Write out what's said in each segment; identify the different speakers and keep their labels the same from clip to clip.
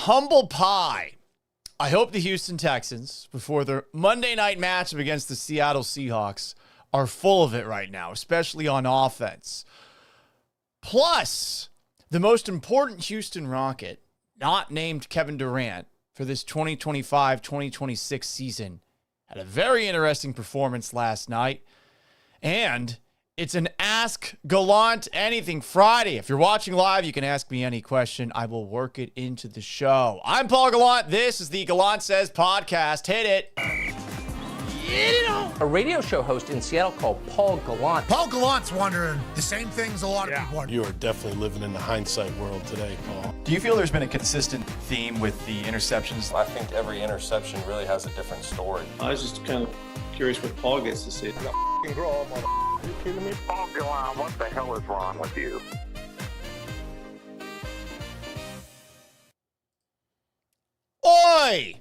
Speaker 1: humble pie. I hope the Houston Texans, before their Monday night matchup against the Seattle Seahawks, are full of it right now, especially on offense. Plus, the most important Houston Rocket, not named Kevin Durant, for this 2025-2026 season, had a very interesting performance last night. And it's an Ask Gallant Anything Friday. If you're watching live, you can ask me any question. I will work it into the show. I'm Paul Gallant. This is the Gallant Says podcast. Hit it.
Speaker 2: A radio show host in Seattle called Paul Gallant.
Speaker 3: Paul Gallant's wondering the same things a lot of people wonder.
Speaker 4: You are definitely living in the hindsight world today, Paul.
Speaker 5: Do you feel there's been a consistent theme with the interceptions?
Speaker 6: I think every interception really has a different story.
Speaker 7: I was just kind of curious what Paul gets to see.
Speaker 8: Grow up, are you kidding me? Paul Gallant, what the hell is wrong with you?
Speaker 1: Oi!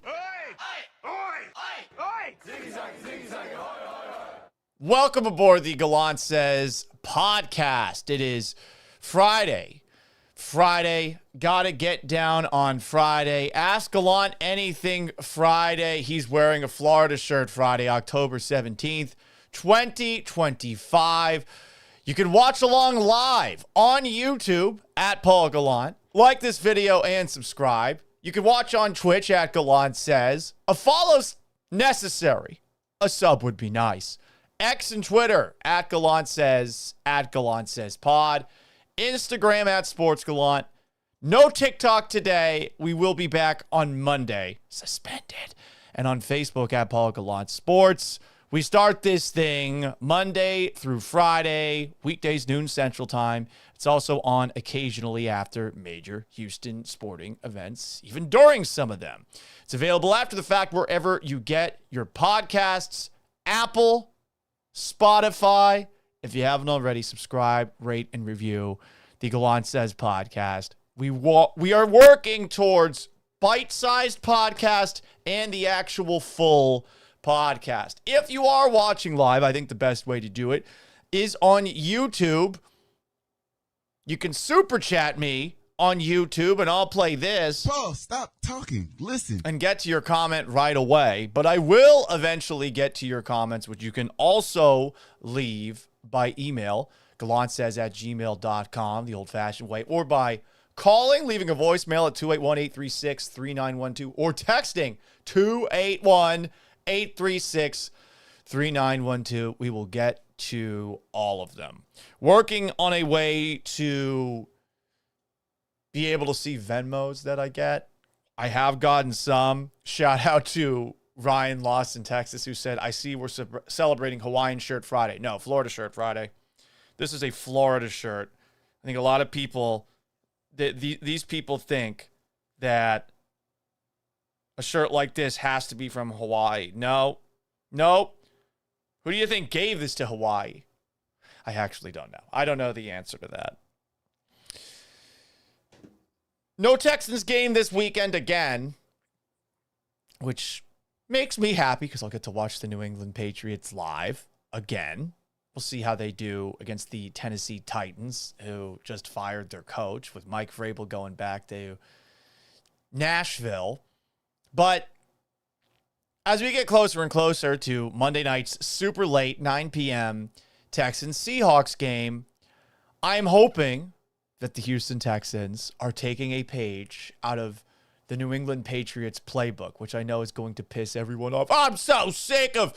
Speaker 1: Welcome aboard the Gallant Says podcast. It is Friday. Gotta get down on Friday. Ask Gallant Anything Friday. He's wearing a Florida shirt Friday, October 17th, 2025. You can watch along live on YouTube at Paul Gallant. Like this video and subscribe. You can watch on Twitch at Gallant Says. A follow's necessary. A sub would be nice. X and Twitter at Gallant Says Pod. Instagram at Sports Gallant. No TikTok today. We will be back on Monday. Suspended. And on Facebook at Paul Gallant Sports. We start this thing Monday through Friday, weekdays noon Central Time. It's also on occasionally after major Houston sporting events, even during some of them. It's available after the fact wherever you get your podcasts, Apple, Spotify. If you haven't already, subscribe, rate, and review the Gallant Says podcast. We are working towards bite-sized podcast and the actual full podcast. If you are watching live, I think the best way to do it is on YouTube. You can super chat me on YouTube, and I'll play this.
Speaker 9: Paul, stop talking. Listen.
Speaker 1: And get to your comment right away. But I will eventually get to your comments, which you can also leave by email, gallantsays@gmail.com, the old-fashioned way, or by calling, leaving a voicemail at 281-836-3912, or texting 281-836-3912. We will get to all of them. Working on a way to be able to see Venmos that I get. I have gotten some. Shout out to Ryan Lawson, Texas, who said, I see we're celebrating Hawaiian Shirt Friday. No, Florida Shirt Friday. This is a Florida shirt. I think a lot of people, these people think that a shirt like this has to be from Hawaii. No. Who do you think gave this to Hawaii? I actually don't know. I don't know the answer to that. No Texans game this weekend again, which makes me happy because I'll get to watch the New England Patriots live again. We'll see how they do against the Tennessee Titans, who just fired their coach, with Mike Vrabel going back to Nashville. But as we get closer and closer to Monday night's super late 9 p.m. Texans-Seahawks game, I'm hoping that the Houston Texans are taking a page out of the New England Patriots playbook, which I know is going to piss everyone off. I'm so sick of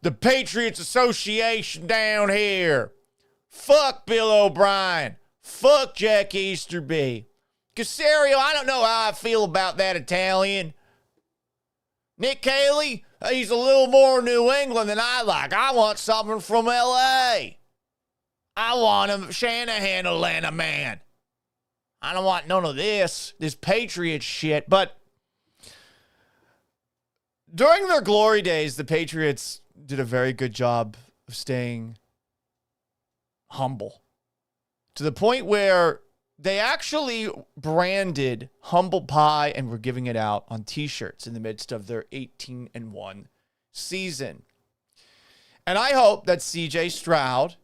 Speaker 1: the Patriots Association down here. Fuck Bill O'Brien. Fuck Jack Easterby. Casario, I don't know how I feel about that Italian. Nick Caley, he's a little more New England than I like. I want something from L.A. I want him, Shanahan, Atlanta man. I don't want none of this Patriots shit. But during their glory days, the Patriots did a very good job of staying humble, to the point where they actually branded humble pie and were giving it out on t-shirts in the midst of their 18-1 season. And I hope that CJ Stroud,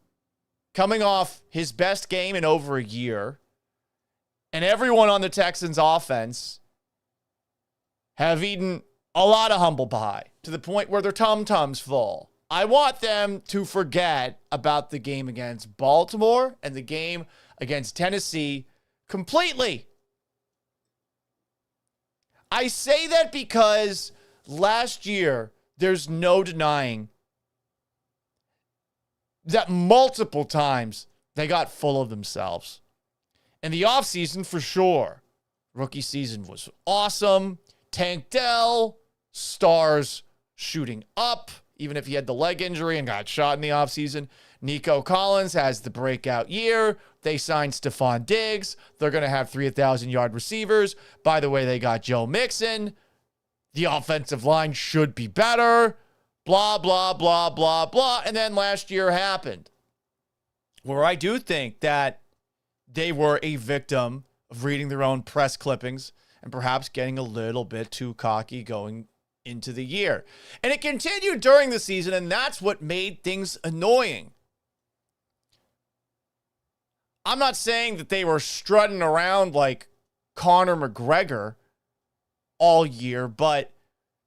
Speaker 1: coming off his best game in over a year, and everyone on the Texans offense have eaten a lot of humble pie to the point where their tum-tums full. I want them to forget about the game against Baltimore and the game against Tennessee completely. I say that because last year, there's no denying that multiple times they got full of themselves. In the offseason, for sure. Rookie season was awesome. Tank Dell, stars shooting up, even if he had the leg injury and got shot in the offseason. Nico Collins has the breakout year. They signed Stephon Diggs. They're going to have 3,000-yard receivers. By the way, they got Joe Mixon. The offensive line should be better. Blah, blah, blah, blah, blah. And then last year happened, where I do think that they were a victim of reading their own press clippings and perhaps getting a little bit too cocky going into the year. And it continued during the season, and that's what made things annoying. I'm not saying that they were strutting around like Conor McGregor all year, but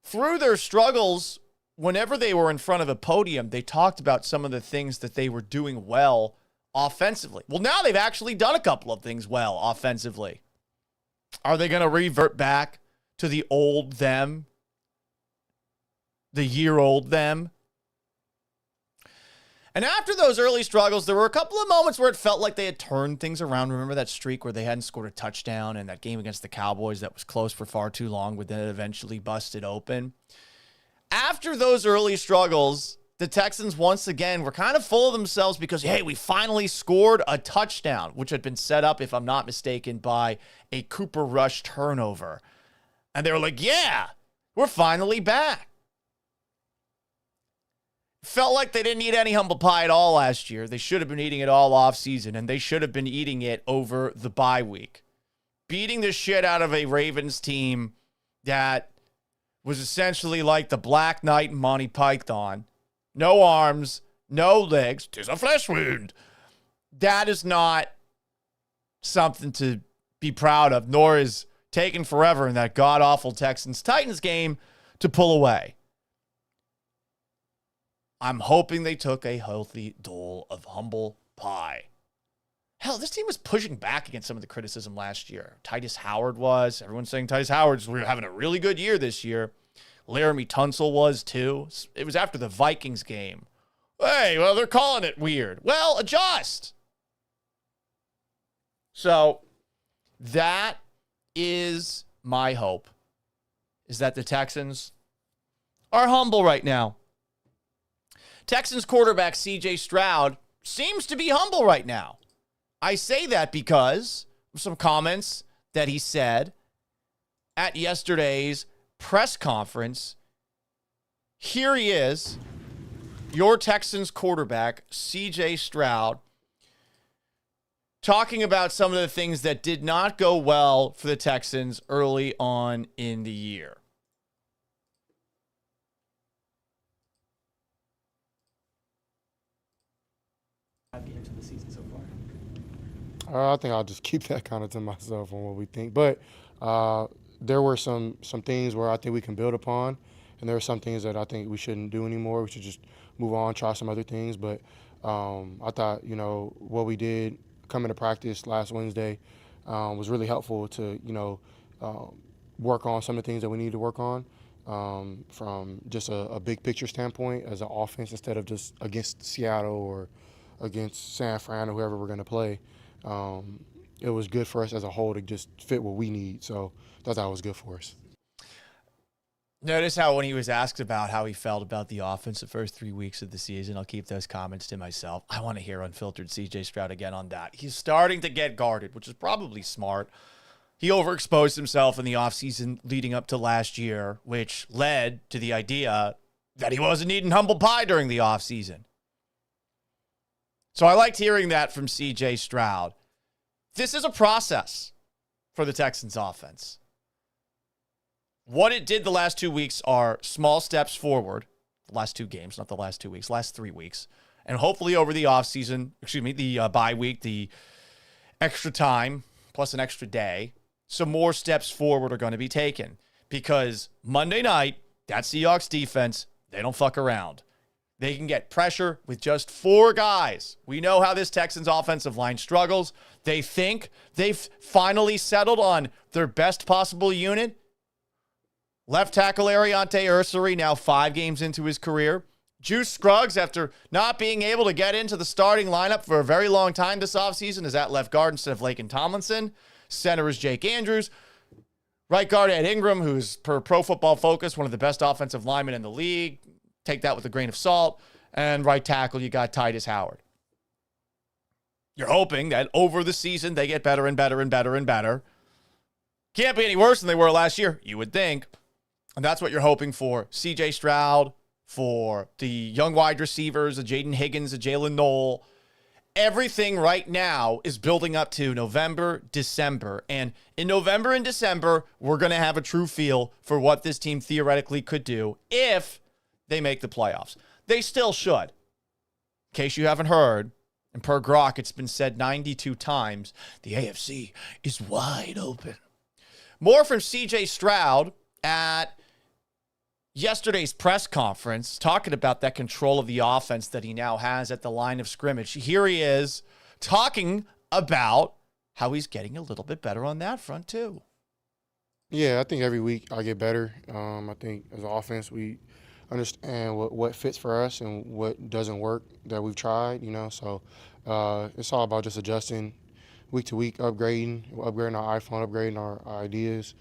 Speaker 1: through their struggles, whenever they were in front of a podium, they talked about some of the things that they were doing well offensively. Well, now they've actually done a couple of things well offensively. Are they going to revert back to the old them? The year-old them? And after those early struggles, there were a couple of moments where it felt like they had turned things around. Remember that streak where they hadn't scored a touchdown, and that game against the Cowboys that was close for far too long, but then it eventually busted open? After those early struggles, the Texans once again were kind of full of themselves because, hey, we finally scored a touchdown, which had been set up, if I'm not mistaken, by a Cooper Rush turnover. And they were like, yeah, we're finally back. Felt like they didn't eat any humble pie at all last year. They should have been eating it all off season, and they should have been eating it over the bye week. Beating the shit out of a Ravens team that was essentially like the Black Knight in Monty Python. No arms, no legs. 'Tis a flesh wound. That is not something to be proud of, nor is taking forever in that god-awful Texans-Titans game to pull away. I'm hoping they took a healthy dole of humble pie. Hell, this team was pushing back against some of the criticism last year. Titus Howard was. Everyone's saying Titus Howard's having a really good year this year. Laramie Tunsil was too. It was after the Vikings game. Hey, well, they're calling it weird. Well, adjust. So that is my hope, is that the Texans are humble right now. Texans quarterback C.J. Stroud seems to be humble right now. I say that because of some comments that he said at yesterday's press conference. Here he is, your Texans quarterback, C.J. Stroud, talking about some of the things that did not go well for the Texans early on in the year.
Speaker 10: I think I'll just keep that kind of to myself on what we think. But there were some things where I think we can build upon, and there are some things that I think we shouldn't do anymore. We should just move on, try some other things. But I thought, what we did coming to practice last Wednesday was really helpful to, work on some of the things that we need to work on from just a big picture standpoint as an offense instead of just against Seattle or against San Fran or whoever we're going to play. It was good for us as a whole to just fit what we need. So I thought that was good for us.
Speaker 1: Notice how when he was asked about how he felt about the offense the first 3 weeks of the season, I'll keep those comments to myself. I want to hear unfiltered C.J. Stroud again on that. He's starting to get guarded, which is probably smart. He overexposed himself in the offseason leading up to last year, which led to the idea that he wasn't eating humble pie during the offseason. So I liked hearing that from C.J. Stroud. This is a process for the Texans offense. What it did the last 2 weeks are small steps forward. The last two games, not the last 2 weeks, last 3 weeks. And hopefully over the offseason, the bye week, the extra time, plus an extra day, some more steps forward are going to be taken. because Monday night, that Seahawks defense, they don't fuck around. They can get pressure with just 4 guys. We know how this Texans offensive line struggles. They think they've finally settled on their best possible unit. Left tackle Ariante Ursary, now 5 games into his career. Juice Scruggs, after not being able to get into the starting lineup for a very long time this offseason, is at left guard instead of Laken Tomlinson. Center is Jake Andrews. Right guard Ed Ingram, who's per Pro Football Focus, one of the best offensive linemen in the league. Take that with a grain of salt. And right tackle, you got Titus Howard. You're hoping that over the season, they get better and better and better and better. Can't be any worse than they were last year, you would think. And that's what you're hoping for. C.J. Stroud, for the young wide receivers, the Jaden Higgins, the Jalen Knoll. Everything right now is building up to November, December. And in November and December, we're going to have a true feel for what this team theoretically could do if they make the playoffs. They still should. In case you haven't heard, and per Grok, it's been said 92 times, the AFC is wide open. More from C.J. Stroud at yesterday's press conference, talking about that control of the offense that he now has at the line of scrimmage. Here he is talking about how he's getting a little bit better on that front too.
Speaker 10: Yeah, I think every week I get better. I think as an offense, we understand what fits for us and what doesn't work that we've tried, So it's all about just adjusting week to week, upgrading our iPhone, upgrading our ideas.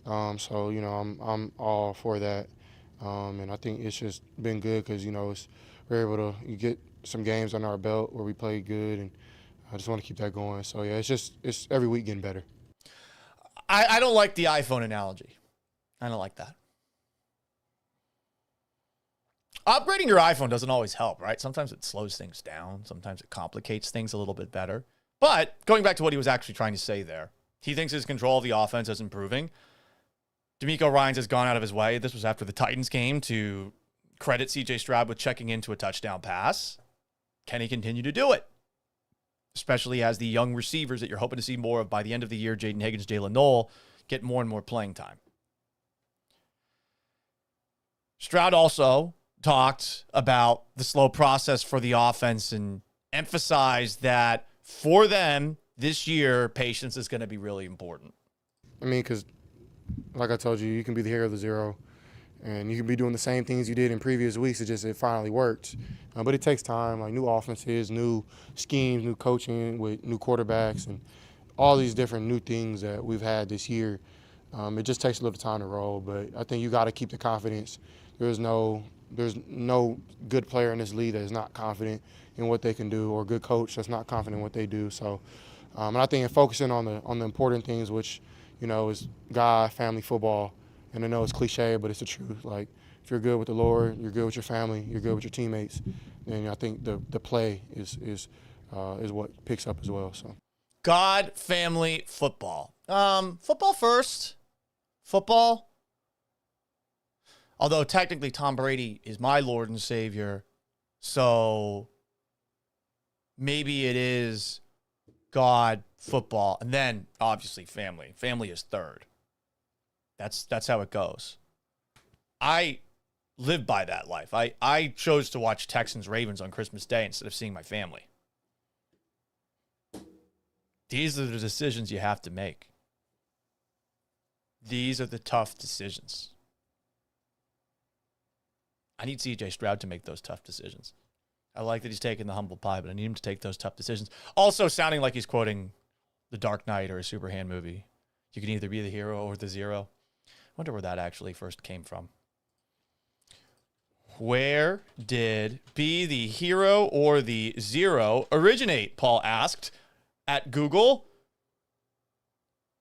Speaker 10: So I'm all for that. And I think it's just been good because, we're able to get some games on our belt where we play good, and I just want to keep that going. So, yeah, it's every week getting better.
Speaker 1: I don't like the iPhone analogy. I don't like that. Upgrading your iPhone doesn't always help, right? Sometimes it slows things down. Sometimes it complicates things a little bit better. But going back to what he was actually trying to say there, he thinks his control of the offense is improving. DeMeco Ryans has gone out of his way. This was after the Titans game to credit C.J. Stroud with checking into a touchdown pass. Can he continue to do it? Especially as the young receivers that you're hoping to see more of by the end of the year, Jaden Higgins, Jalen Knoll, get more and more playing time. Stroud also talked about the slow process for the offense and emphasized that for them this year, patience is going to be really important.
Speaker 10: I mean, because like I told you, you can be the hero of the zero, and you can be doing the same things you did in previous weeks. It finally worked. But it takes time, like new offenses, new schemes, new coaching with new quarterbacks, and all these different new things that we've had this year. It just takes a little time to roll, but I think you got to keep the confidence. There's no good player in this league that is not confident in what they can do, or a good coach that's not confident in what they do. So, and I think in focusing on the important things, which is God, family, football. And I know it's cliche, but it's the truth. Like, if you're good with the Lord, you're good with your family, you're good with your teammates, then I think the play is what picks up as well. So,
Speaker 1: God, family, football. Football first. Football. Although technically Tom Brady is my Lord and Savior, so maybe it is God, football, and then obviously family. Family is third. That's how it goes. I live by that life. I chose to watch Texans Ravens on Christmas Day instead of seeing my family. These are the decisions you have to make. These are the tough decisions. I need C.J. Stroud to make those tough decisions. I like that he's taking the humble pie, but I need him to take those tough decisions. Also sounding like he's quoting The Dark Knight or a Superhand movie. You can either be the hero or the zero. I wonder where that actually first came from. Where did be the hero or the zero originate? Paul asked at Google.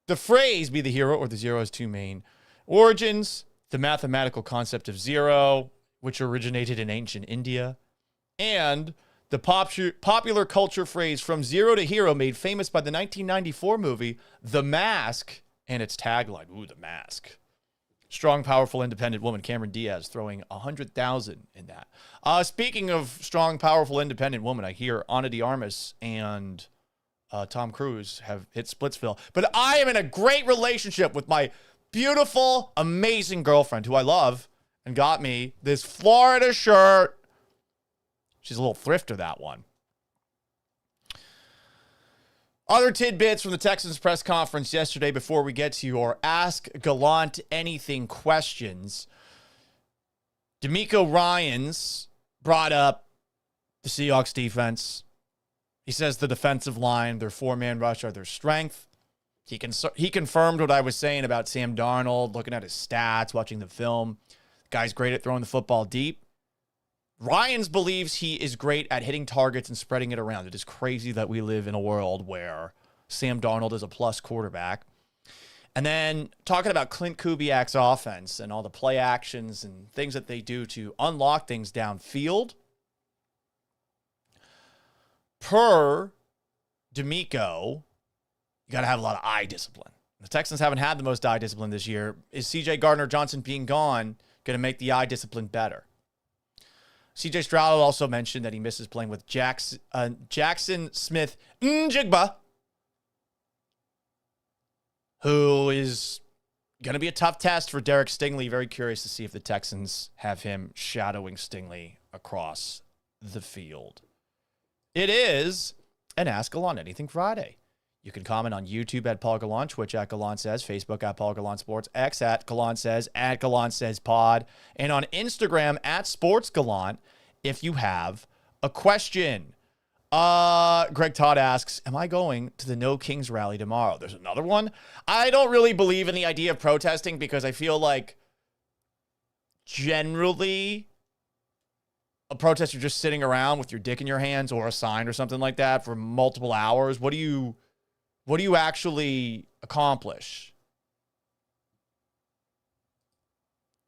Speaker 1: The phrase be the hero or the zero has two main origins. The mathematical concept of zero, which originated in ancient India, and the popular culture phrase from zero to hero made famous by the 1994 movie The Mask and its tagline, ooh, The Mask. Strong, powerful, independent woman, Cameron Diaz, throwing 100,000 in that. Speaking of strong, powerful, independent woman, I hear Ana de Armas and Tom Cruise have hit Splitsville. But I am in a great relationship with my beautiful, amazing girlfriend who I love and got me this Florida shirt. She's a little thrifter, that one. Other tidbits from the Texans press conference yesterday before we get to your Ask Gallant Anything questions. D'Amico Ryans brought up the Seahawks defense. He says the defensive line, their four-man rush are their strength. He confirmed what I was saying about Sam Darnold, looking at his stats, watching the film. The guy's great at throwing the football deep. Ryans believes he is great at hitting targets and spreading it around. It is crazy that we live in a world where Sam Darnold is a plus quarterback. And then talking about Clint Kubiak's offense and all the play actions and things that they do to unlock things downfield. Per D'Amico, you got to have a lot of eye discipline. The Texans haven't had the most eye discipline this year. Is C.J. Gardner-Johnson being gone going to make the eye discipline better? C.J. Stroud also mentioned that he misses playing with Jackson Smith-Njigba, who is going to be a tough test for Derek Stingley. Very curious to see if the Texans have him shadowing Stingley across the field. It is an Ask Gallant Anything Friday. You can comment on YouTube at Paul Gallant, Twitch at Gallant Says, Facebook at Paul Gallant Sports, X at Gallant Says, at Gallant Says Pod, and on Instagram at Sports Gallant if you have a question. Greg Todd asks, am I going to the No Kings rally tomorrow? There's another one. I don't really believe in the idea of protesting because I feel like generally a protest, you're just sitting around with your dick in your hands or a sign or something like that for multiple hours. What do you actually accomplish?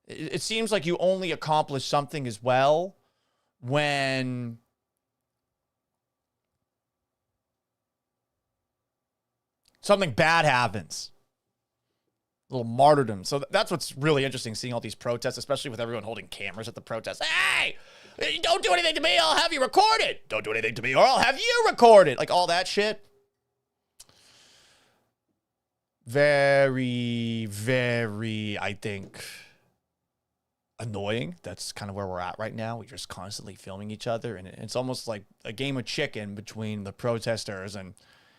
Speaker 1: It seems like you only accomplish something as well when something bad happens. A little martyrdom. So that's what's really interesting, seeing all these protests, especially with everyone holding cameras at the protests. Hey, don't do anything to me, I'll have you recorded. Don't do anything to me or I'll have you recorded. Like all that shit. Very, very, I think, annoying. That's kind of where we're at right now. We're just constantly filming each other, and it's almost like a game of chicken between the protesters and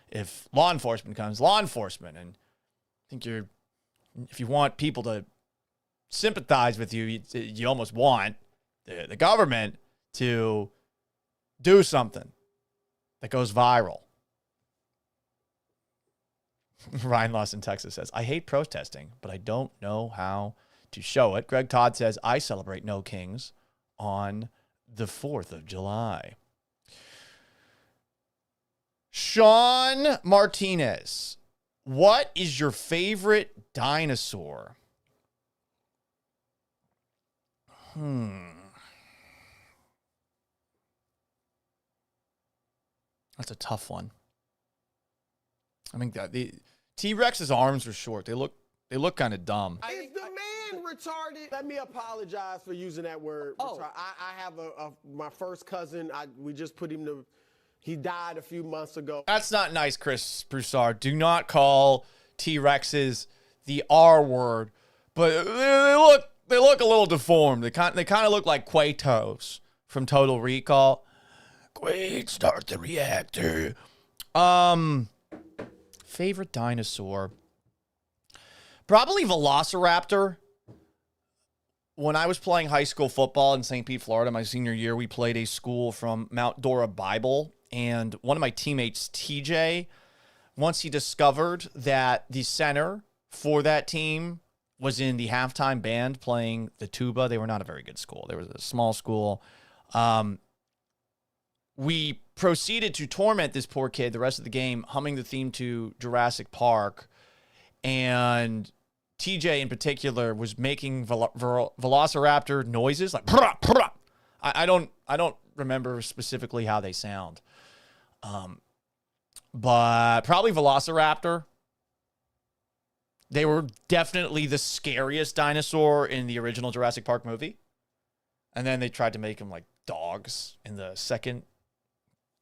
Speaker 1: if law enforcement comes, law enforcement. And I think if you want people to sympathize with you, you almost want the government to do something that goes viral. Ryan Lawson, Texas says, I hate protesting, but I don't know how to show it. Greg Todd says, I celebrate No Kings on the 4th of July. Sean Martinez, what is your favorite dinosaur? That's a tough one. I mean, the T-Rex's arms are short. They look kind of dumb.
Speaker 11: Is the man retarded? Let me apologize for using that word. Oh. I have my first cousin. We just put him to. He died a few months ago.
Speaker 1: That's not nice, Chris Broussard. Do not call T-Rexes the R word. But they look a little deformed. They kind of look like Quatos from Total Recall. Quaid, start the reactor. Favorite dinosaur? Probably Velociraptor. When I was playing high school football in St. Pete, Florida, my senior year, we played a school from Mount Dora Bible. And one of my teammates, TJ, once he discovered that the center for that team was in the halftime band playing the tuba. They were not a very good school. They were a small school. We proceeded to torment this poor kid the rest of the game, humming the theme to Jurassic Park. And TJ in particular was making Velociraptor noises like brah, brah. I don't remember specifically how they sound. But probably Velociraptor. They were definitely the scariest dinosaur in the original Jurassic Park movie. And then they tried to make them like dogs in the second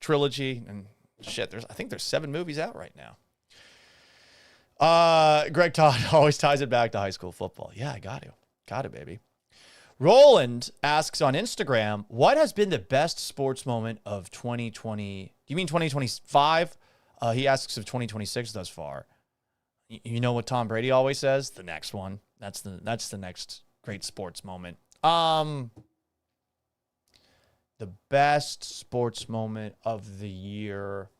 Speaker 1: trilogy. And shit, I think there's 7 movies out right now. Greg Todd always ties it back to high school football. Yeah, I got to. Got it, baby. Roland asks on Instagram, what has been the best sports moment of 2020? Do you mean 2025? He asks of 2026 thus far. You know what Tom Brady always says? The next one. That's the next great sports moment. The best sports moment of the year,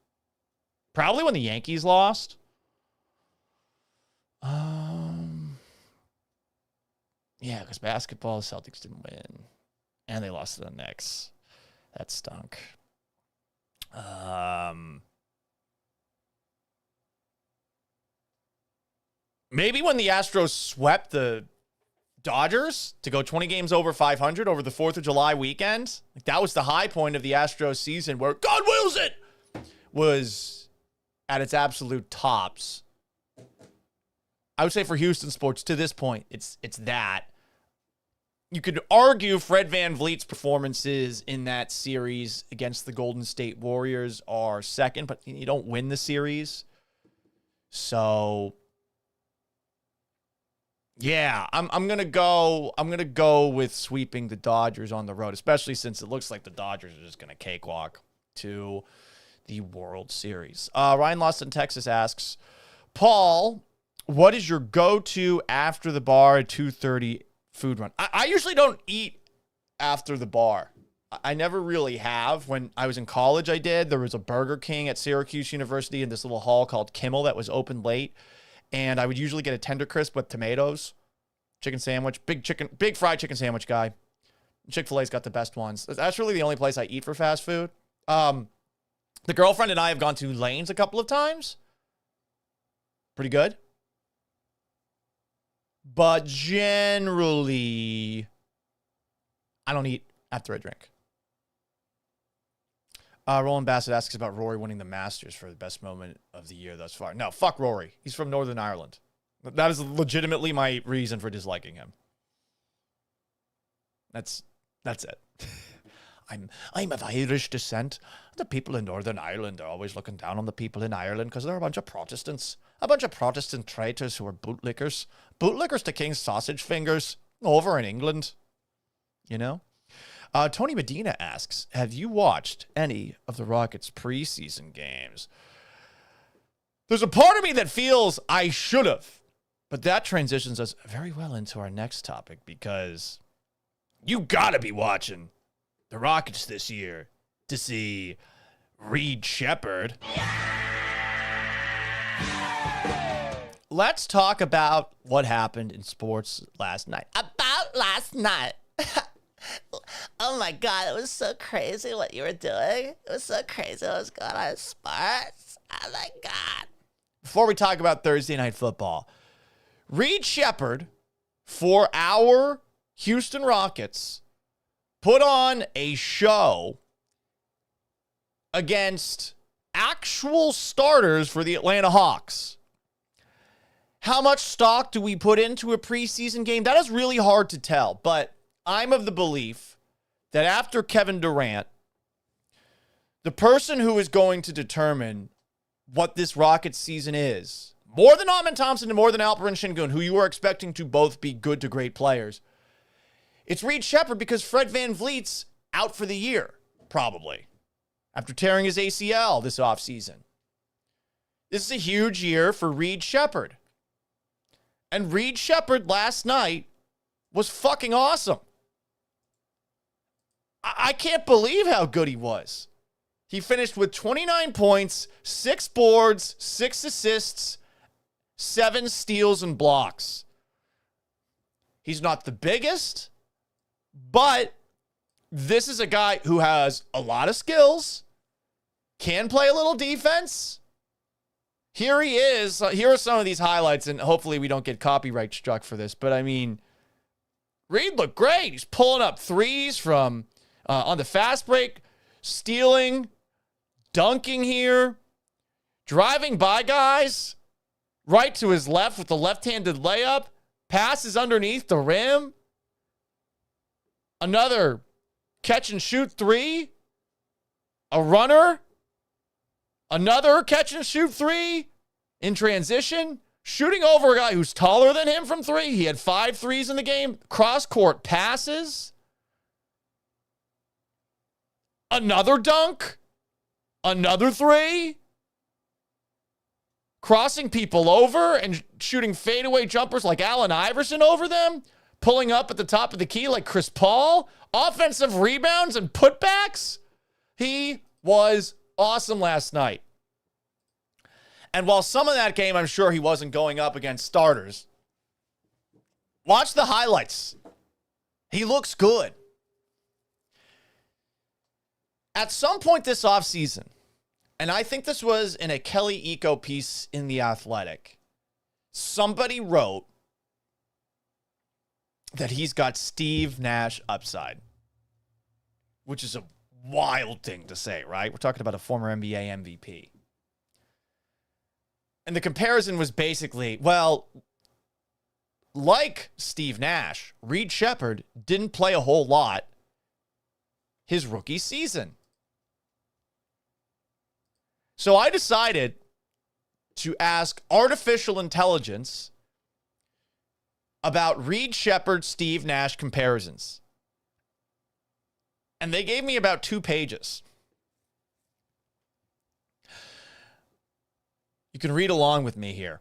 Speaker 1: probably when the Yankees lost. Yeah, because basketball, the Celtics didn't win, and they lost to the Knicks. That stunk. Maybe when the Astros swept the Dodgers to go 20 games over 500 over the 4th of July weekend. Like, that was the high point of the Astros season where God wills it was at its absolute tops. I would say for Houston sports to this point, it's that. You could argue Fred VanVleet's performances in that series against the Golden State Warriors are second, but you don't win the series. So yeah, I'm gonna go with sweeping the Dodgers on the road, especially since it looks like the Dodgers are just gonna cakewalk to the World Series. Ryan Lawson, Texas asks, Paul, what is your go-to after the bar at 2:30 food run? I usually don't eat after the bar. I never really have. When I was in college, I did. There was a Burger King at Syracuse University in this little hall called Kimmel that was open late. And I would usually get a tender crisp with tomatoes, chicken sandwich, big fried chicken sandwich guy. Chick-fil-A's got the best ones. That's really the only place I eat for fast food. The girlfriend and I have gone to Lane's a couple of times. Pretty good. But generally, I don't eat after I drink. Roland Bassett asks about Rory winning the Masters for the best moment of the year thus far. No, fuck Rory. He's from Northern Ireland. That is legitimately my reason for disliking him. That's it. I'm of Irish descent. The people in Northern Ireland are always looking down on the people in Ireland because they're a bunch of Protestants. A bunch of Protestant traitors who are bootlickers. Bootlickers to King's sausage fingers over in England. You know? Tony Medina asks, have you watched any of the Rockets' preseason games? There's a part of me that feels I should have. But that transitions us very well into our next topic because you got to be watching the Rockets this year to see Reed Shepherd. Let's talk about what happened in sports last night.
Speaker 12: About last night. Oh my God, it was so crazy what you were doing. It was so crazy what was going on in sports. Oh my God.
Speaker 1: Before we talk about Thursday Night Football, Reed Shepherd, for our Houston Rockets, put on a show against actual starters for the Atlanta Hawks. How much stock do we put into a preseason game? That is really hard to tell, but I'm of the belief that after Kevin Durant, the person who is going to determine what this Rockets season is, more than Ahman Thompson and more than Alperen Şengün, who you are expecting to both be good to great players, it's Reed Shepherd because Fred VanVleet's out for the year, probably, after tearing his ACL this offseason. This is a huge year for Reed Shepherd. And Reed Shepherd last night was fucking awesome. I can't believe how good he was. He finished with 29 points, 6 boards, 6 assists, 7 steals and blocks. He's not the biggest, but this is a guy who has a lot of skills, can play a little defense. Here he is. Here are some of these highlights, and hopefully we don't get copyright struck for this, but I mean, Reed looked great. He's pulling up threes from on the fast break, stealing, dunking here, driving by guys, right to his left with the left-handed layup, passes underneath the rim, another catch-and-shoot three, a runner, another catch-and-shoot three in transition, Shooting over a guy who's taller than him from three. He had 5 threes in the game. Cross-court passes. Another dunk. Another three. Crossing people over and shooting fadeaway jumpers like Allen Iverson over them. Pulling up at the top of the key like Chris Paul. Offensive rebounds and putbacks. He was awesome last night. And while some of that game, I'm sure he wasn't going up against starters, watch the highlights. He looks good. At some point this offseason, and I think this was in a Kelly Eco piece in The Athletic, somebody wrote that he's got Steve Nash upside, which is a wild thing to say, right? We're talking about a former NBA MVP. And the comparison was basically, well, like Steve Nash, Reed Sheppard didn't play a whole lot his rookie season. So I decided to ask artificial intelligence about Reed Sheppard, Steve Nash comparisons. And they gave me about 2 pages. You can read along with me here.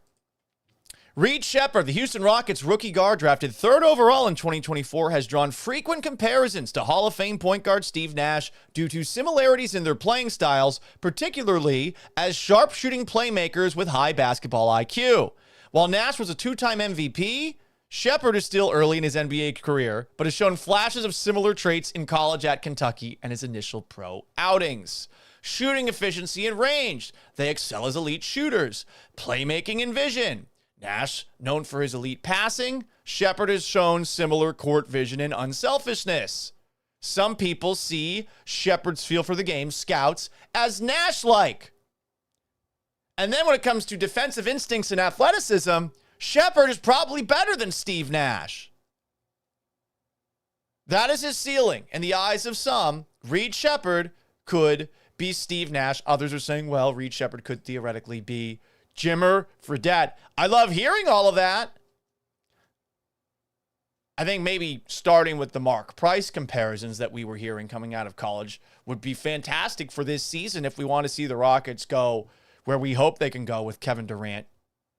Speaker 1: Reed Sheppard, the Houston Rockets rookie guard drafted 3rd overall in 2024, has drawn frequent comparisons to Hall of Fame point guard Steve Nash due to similarities in their playing styles, particularly as sharpshooting playmakers with high basketball IQ. While Nash was a 2-time MVP, Sheppard is still early in his NBA career, but has shown flashes of similar traits in college at Kentucky and his initial pro outings. Shooting efficiency and range. They excel as elite shooters. Playmaking and vision. Nash, known for his elite passing. Sheppard has shown similar court vision and unselfishness. Some people see Sheppard's feel for the game, scouts, as Nash-like. And then when it comes to defensive instincts and athleticism, Sheppard is probably better than Steve Nash. That is his ceiling. In the eyes of some, Reed Sheppard could be Steve Nash. Others are saying, well, Reed Sheppard could theoretically be Jimmer Fredette. I love hearing all of that. I think maybe starting with the Mark Price comparisons that we were hearing coming out of college would be fantastic for this season if we want to see the Rockets go where we hope they can go with Kevin Durant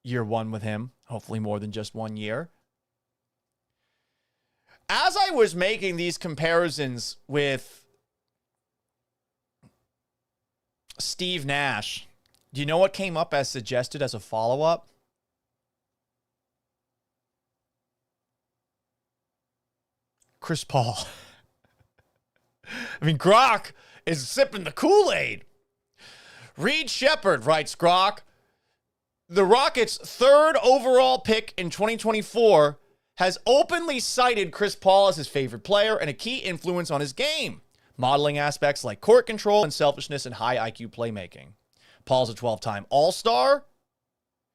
Speaker 1: year 1 with him, hopefully more than just 1 year. As I was making these comparisons with Steve Nash, do you know what came up as suggested as a follow-up? Chris Paul. I mean, Grok is sipping the Kool-Aid. Reed Sheppard, writes Grok, the Rockets' 3rd overall pick in 2024 has openly cited Chris Paul as his favorite player and a key influence on his game, modeling aspects like court control, unselfishness, and high IQ playmaking. Paul's a 12-time All-Star.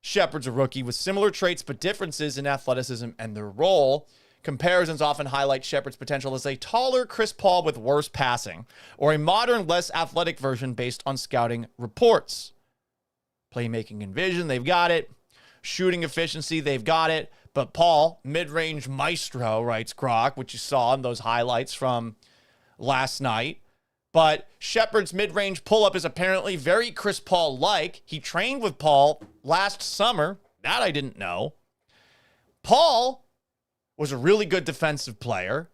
Speaker 1: Sheppard's a rookie with similar traits but differences in athleticism and their role. Comparisons often highlight Sheppard's potential as a taller Chris Paul with worse passing, or a modern, less athletic version based on scouting reports. Playmaking and vision, they've got it. Shooting efficiency, they've got it. But Paul, mid-range maestro, writes Grok, which you saw in those highlights from last night. But Sheppard's mid-range pull-up is apparently very Chris Paul-like. He trained with Paul last summer. That I didn't know. Paul was a really good defensive player.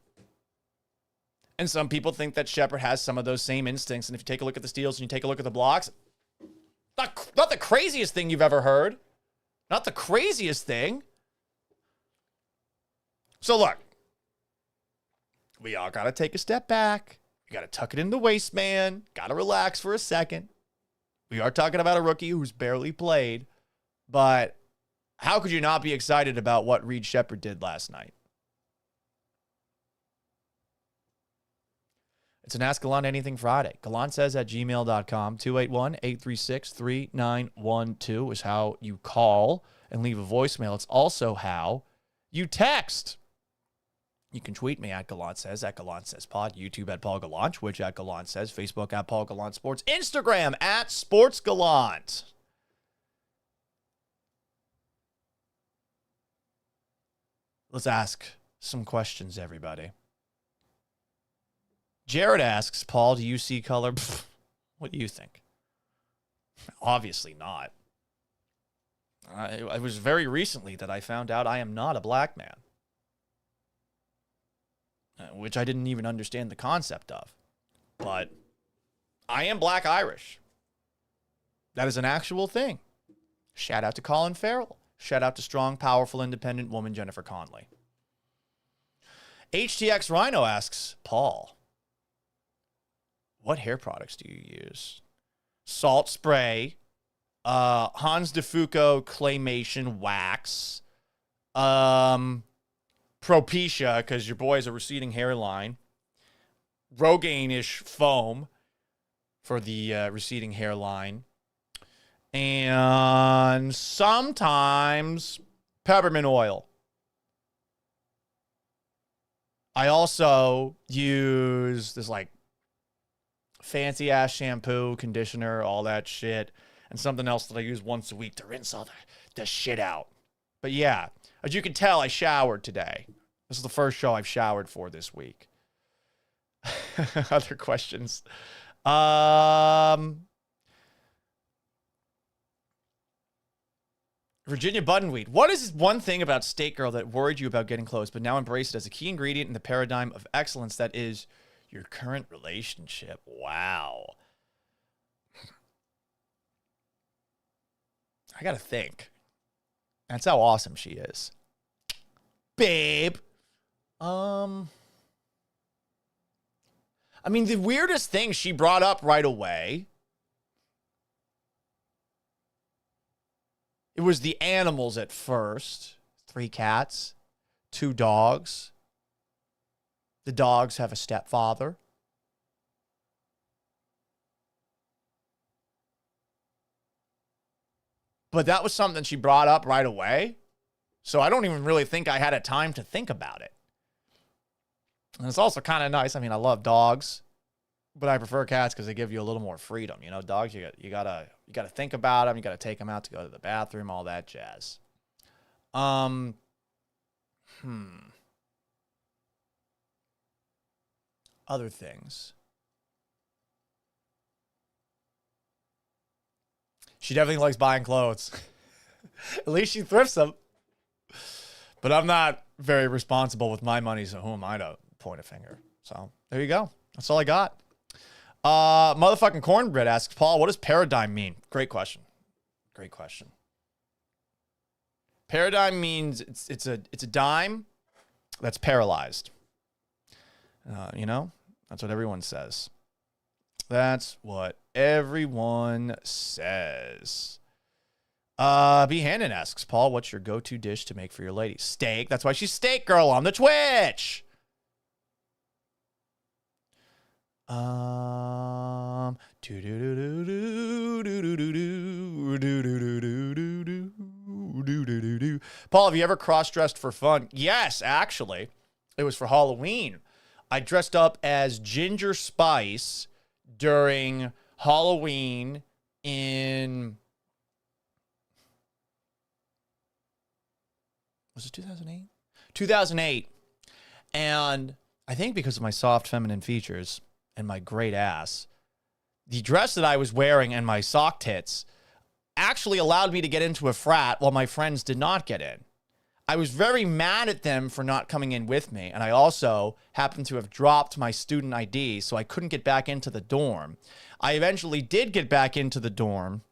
Speaker 1: And some people think that Sheppard has some of those same instincts. And if you take a look at the steals and you take a look at the blocks, not the craziest thing you've ever heard. Not the craziest thing. So look, we all got to take a step back. You got to tuck it in the waist, man. Got to relax for a second. We are talking about a rookie who's barely played, but how could you not be excited about what Reed Sheppard did last night? It's an Ask Gallant Anything Friday. Gallant Says at gmail.com. 281-836-3912 is how you call and leave a voicemail. It's also how you text. You can tweet me at Gallant Says, at Gallant Says Pod, YouTube at Paul Gallant, Twitch at Gallant Says, Facebook at Paul Gallant Sports, Instagram at Sports Gallant. Let's ask some questions, everybody. Jared asks, Paul, do you see color? Pfft, what do you think? Obviously not. It was very recently that I found out I am not a black man, which I didn't even understand the concept of. But I am Black Irish. That is an actual thing. Shout out to Colin Farrell. Shout out to strong, powerful, independent woman Jennifer Connelly. HTX Rhino asks, Paul, what hair products do you use? Salt spray, Hans de Foucault claymation wax, Propecia, because your boy has a receding hairline, Rogaine-ish foam for the receding hairline, and sometimes peppermint oil. I also use this like fancy ass shampoo, conditioner, all that shit, and something else that I use once a week to rinse all the shit out. But yeah, as you can tell, I showered today. This is the first show I've showered for this week. Other questions. Virginia Buttonweed. What is one thing about Steak Girl that worried you about getting close, but now embrace it as a key ingredient in the paradigm of excellence that is your current relationship? Wow. I gotta think. That's how awesome she is. Babe. I mean, the weirdest thing she brought up right away, it was the animals at first. 3 cats, 2 dogs. The dogs have a stepfather. But that was something she brought up right away. So I don't even really think I had a time to think about it. And it's also kind of nice. I mean, I love dogs, but I prefer cats because they give you a little more freedom. You know, dogs, you gotta think about them. You gotta take them out to go to the bathroom, all that jazz. Other things. She definitely likes buying clothes. At least she thrifts them. But I'm not very responsible with my money, so who am I to point a finger? So there you go. That's all I got. Motherfucking Cornbread asks, Paul, what does paradigm mean? Great question. Great question. Paradigm means it's a dime that's paralyzed. You know, that's what everyone says. That's what everyone says. B. Hannon asks, Paul, what's your go-to dish to make for your lady? Steak. That's why she's Steak Girl on the Twitch. Paul, have you ever cross-dressed for fun? Yes, actually. It was for Halloween. I dressed up as Ginger Spice during Halloween in... Was it 2008? 2008. And I think because of my soft feminine features and my great ass, the dress that I was wearing and my sock tits actually allowed me to get into a frat while my friends did not get in. I was very mad at them for not coming in with me. And I also happened to have dropped my student ID, so I couldn't get back into the dorm. I eventually did get back into the dorm,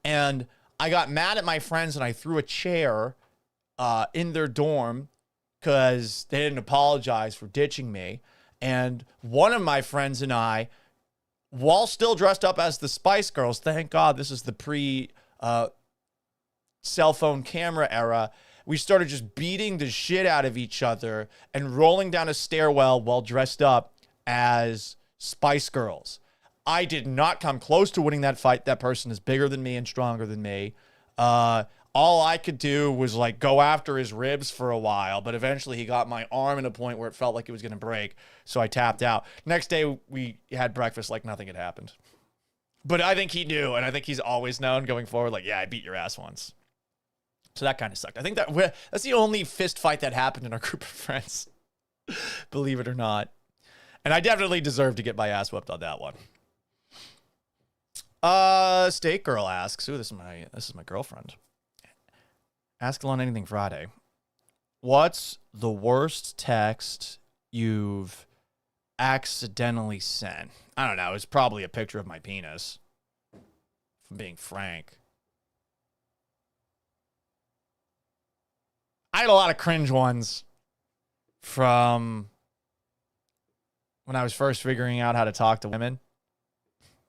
Speaker 1: and I got mad at my friends and I threw a chair in their dorm because they didn't apologize for ditching me. And one of my friends and I, while still dressed up as the Spice Girls, thank God this is the pre-cell phone camera era, we started just beating the shit out of each other and rolling down a stairwell while dressed up as Spice Girls. I did not come close to winning that fight. That person is bigger than me and stronger than me. All I could do was like go after his ribs for a while, but eventually he got my arm in a point where it felt like it was going to break. So I tapped out. Next day we had breakfast like nothing had happened. But I think he knew, and I think he's always known going forward, like, yeah, I beat your ass once. So that kind of sucked. I think that's the only fist fight that happened in our group of friends. Believe it or not. And I definitely deserve to get my ass whooped on that one. Steak Girl asks, ooh, this is my girlfriend. Ask Gallant Anything Friday. What's the worst text you've accidentally sent? I don't know. It's probably a picture of my penis. If I'm being frank. I had a lot of cringe ones from when I was first figuring out how to talk to women.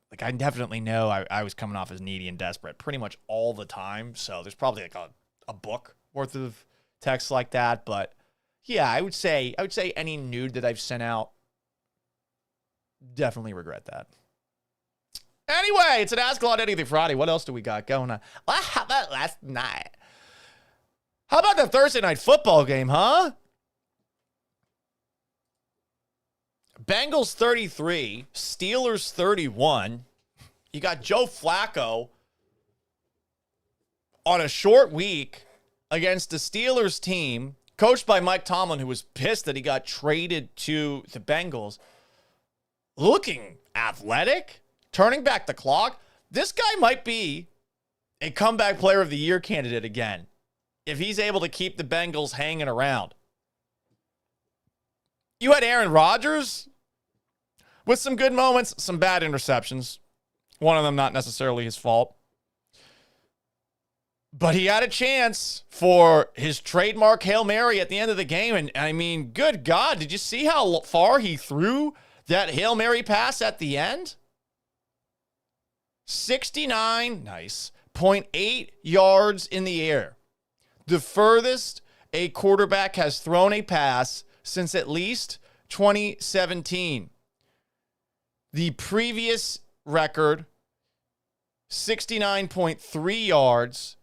Speaker 1: Like, I definitely know I was coming off as needy and desperate pretty much all the time. So there's probably like a book worth of texts like that. But yeah, I would say any nude that I've sent out, definitely regret that. Anyway, it's an Ask Gallant Anything Friday. What else do we got going on? Well, how about last night? How about the Thursday night football game, huh? Bengals 33, Steelers 31. You got Joe Flacco on a short week against the Steelers team, coached by Mike Tomlin, who was pissed that he got traded to the Bengals. Looking athletic, turning back the clock. This guy might be a comeback player of the year candidate again, if he's able to keep the Bengals hanging around. You had Aaron Rodgers with some good moments, some bad interceptions. One of them not necessarily his fault. But he had a chance for his trademark Hail Mary at the end of the game. And I mean, good God, did you see how far he threw that Hail Mary pass at the end? 69, nice, 0.8 yards in the air. The furthest a quarterback has thrown a pass since at least 2017. The previous record, 69.3 yards,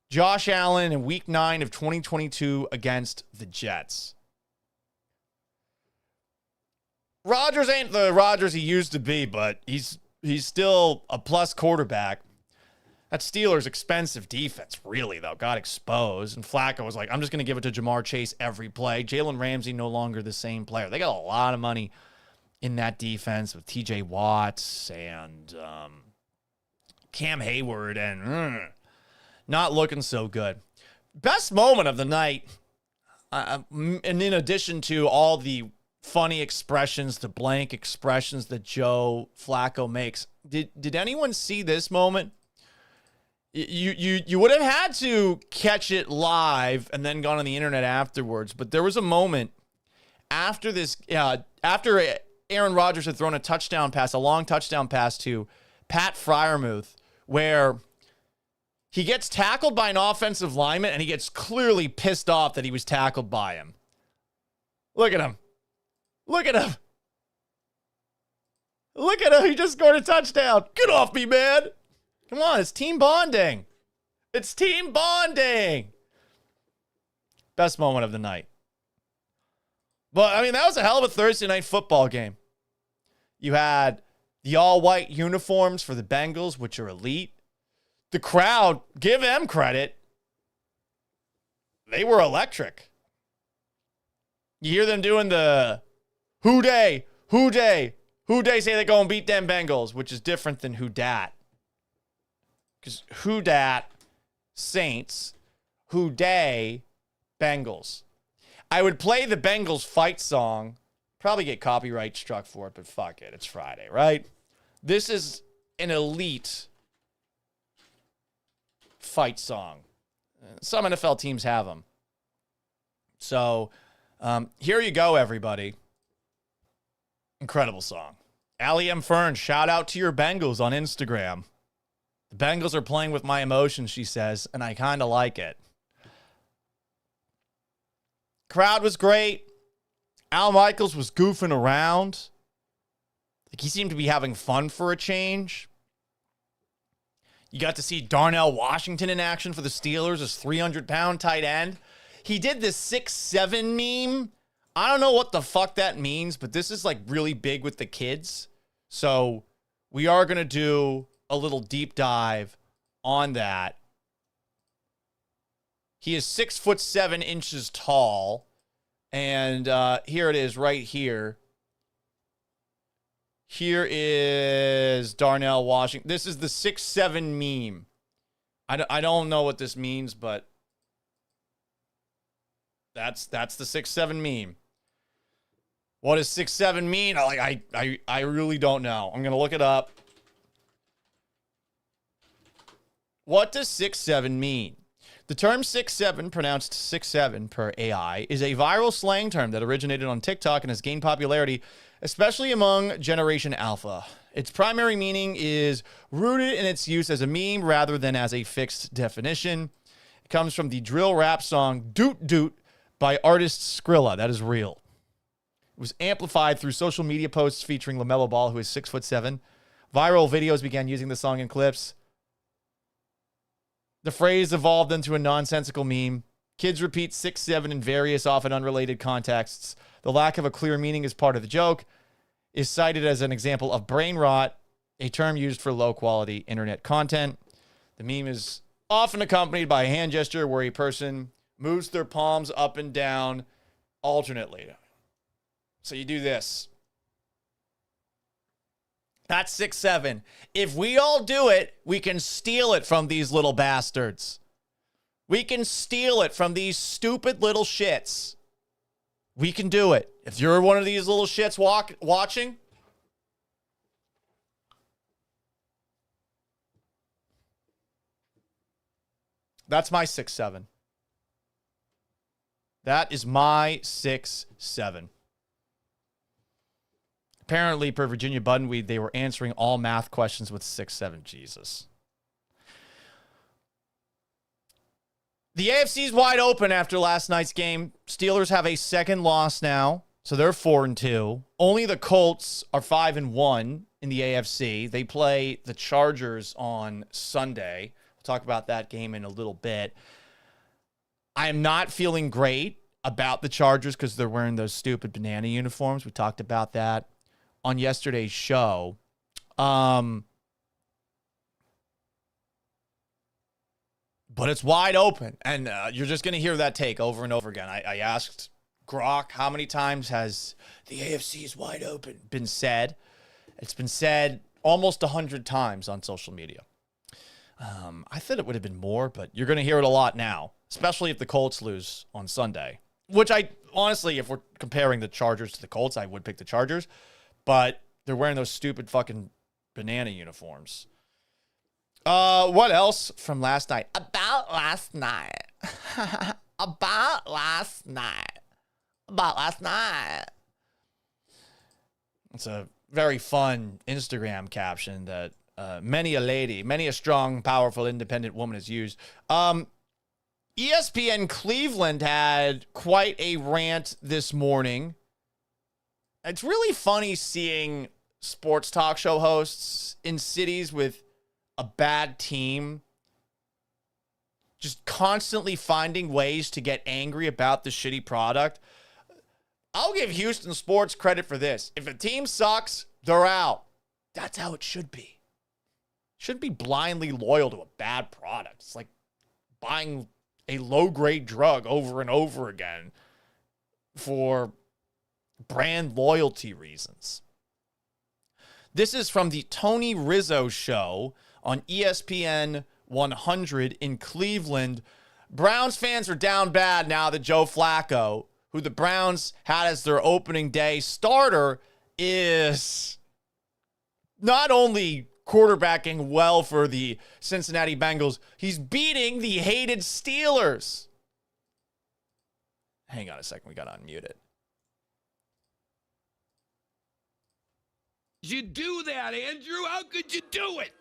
Speaker 1: Josh Allen in week 9 of 2022 against the Jets. Rodgers ain't the Rodgers he used to be, but he's still a plus quarterback. That Steelers' expensive defense really, though, got exposed. And Flacco was like, I'm just going to give it to Jamar Chase every play. Jalen Ramsey no longer the same player. They got a lot of money in that defense with TJ Watts and Cam Hayward, and not looking so good. Best moment of the night, and in addition to all the funny expressions, the blank expressions that Joe Flacco makes, did anyone see this moment? You would have had to catch it live and then gone on the internet afterwards, but there was a moment after this, after Aaron Rodgers had thrown a long touchdown pass to Pat Freiermuth, where he gets tackled by an offensive lineman and he gets clearly pissed off that he was tackled by him. Look at him. Look at him. Look at him. He just scored a touchdown. Get off me, man. Come on, it's team bonding. It's team bonding. Best moment of the night. But, I mean, that was a hell of a Thursday night football game. You had the all-white uniforms for the Bengals, which are elite. The crowd, give them credit. They were electric. You hear them doing the who day say they go and beat them Bengals, which is different than who dat. Because who dat, Saints, who day, Bengals. I would play the Bengals fight song, probably get copyright struck for it, but fuck it, it's Friday, right? This is an elite fight song. Some NFL teams have them. So here you go, everybody. Incredible song. Allie M. Fern, shout out to your Bengals on Instagram. The Bengals are playing with my emotions, she says, and I kind of like it. Crowd was great. Al Michaels was goofing around. Like, he seemed to be having fun for a change. You got to see Darnell Washington in action for the Steelers as 300-pound tight end. He did this 6'7" meme. I don't know what the fuck that means, but this is like really big with the kids. So we are going to do a little deep dive on that He is 6'7" tall. And here it is right here. Here is Darnell Washington. This is the 6'7" meme. I don't know what this means, but that's the 6'7" meme. What does 6'7" mean? I really don't know. I'm going to look it up. What does 6'7" mean? The term 6'7", pronounced 6'7" per AI, is a viral slang term that originated on TikTok and has gained popularity, especially among Generation Alpha. Its primary meaning is rooted in its use as a meme rather than as a fixed definition. It comes from the drill rap song Doot Doot by artist Skrilla. That is real. It was amplified through social media posts featuring LaMelo Ball, who is 6'7". Viral videos began using the song in clips. The phrase evolved into a nonsensical meme. Kids repeat 6'7" in various, often unrelated contexts. The lack of a clear meaning as part of the joke is cited as an example of brain rot, a term used for low-quality internet content. The meme is often accompanied by a hand gesture where a person moves their palms up and down alternately. So you do this. That's 6'7". If we all do it, we can steal it from these little bastards. We can steal it from these stupid little shits. We can do it. If you're one of these little shits watching, that's my 6'7". That is my 6'7". Apparently, per Virginia Buddenweed, they were answering all math questions with 6'7". Jesus. The AFC's wide open after last night's game. Steelers have a second loss now, so they're 4-2. Only the Colts are 5-1 in the AFC. They play the Chargers on Sunday. We'll talk about that game in a little bit. I am not feeling great about the Chargers because they're wearing those stupid banana uniforms. We talked about that on yesterday's show. But it's wide open, and you're just going to hear that take over and over again. I asked Grok, how many times has the AFC is wide open been said? It's been said almost 100 times on social media. I thought it would have been more, but you're going to hear it a lot now, especially if the Colts lose on Sunday, which I honestly, if we're comparing the Chargers to the Colts, I would pick the Chargers, but they're wearing those stupid fucking banana uniforms. What else from last night?
Speaker 12: About last night.
Speaker 1: It's a very fun Instagram caption that many a strong, powerful, independent woman has used. ESPN Cleveland had quite a rant this morning. It's really funny seeing sports talk show hosts in cities with a bad team just constantly finding ways to get angry about the shitty product. I'll give Houston sports credit for this. If a team sucks, they're out. That's how it should be. Shouldn't be blindly loyal to a bad product. It's like buying a low-grade drug over and over again for brand loyalty reasons. This is from the Tony Rizzo show on ESPN 100 in Cleveland. Browns fans are down bad now that Joe Flacco, who the Browns had as their opening day starter, is not only quarterbacking well for the Cincinnati Bengals, he's beating the hated Steelers. Hang on a second, we got to unmute it.
Speaker 13: You do that, Andrew? How could you do it?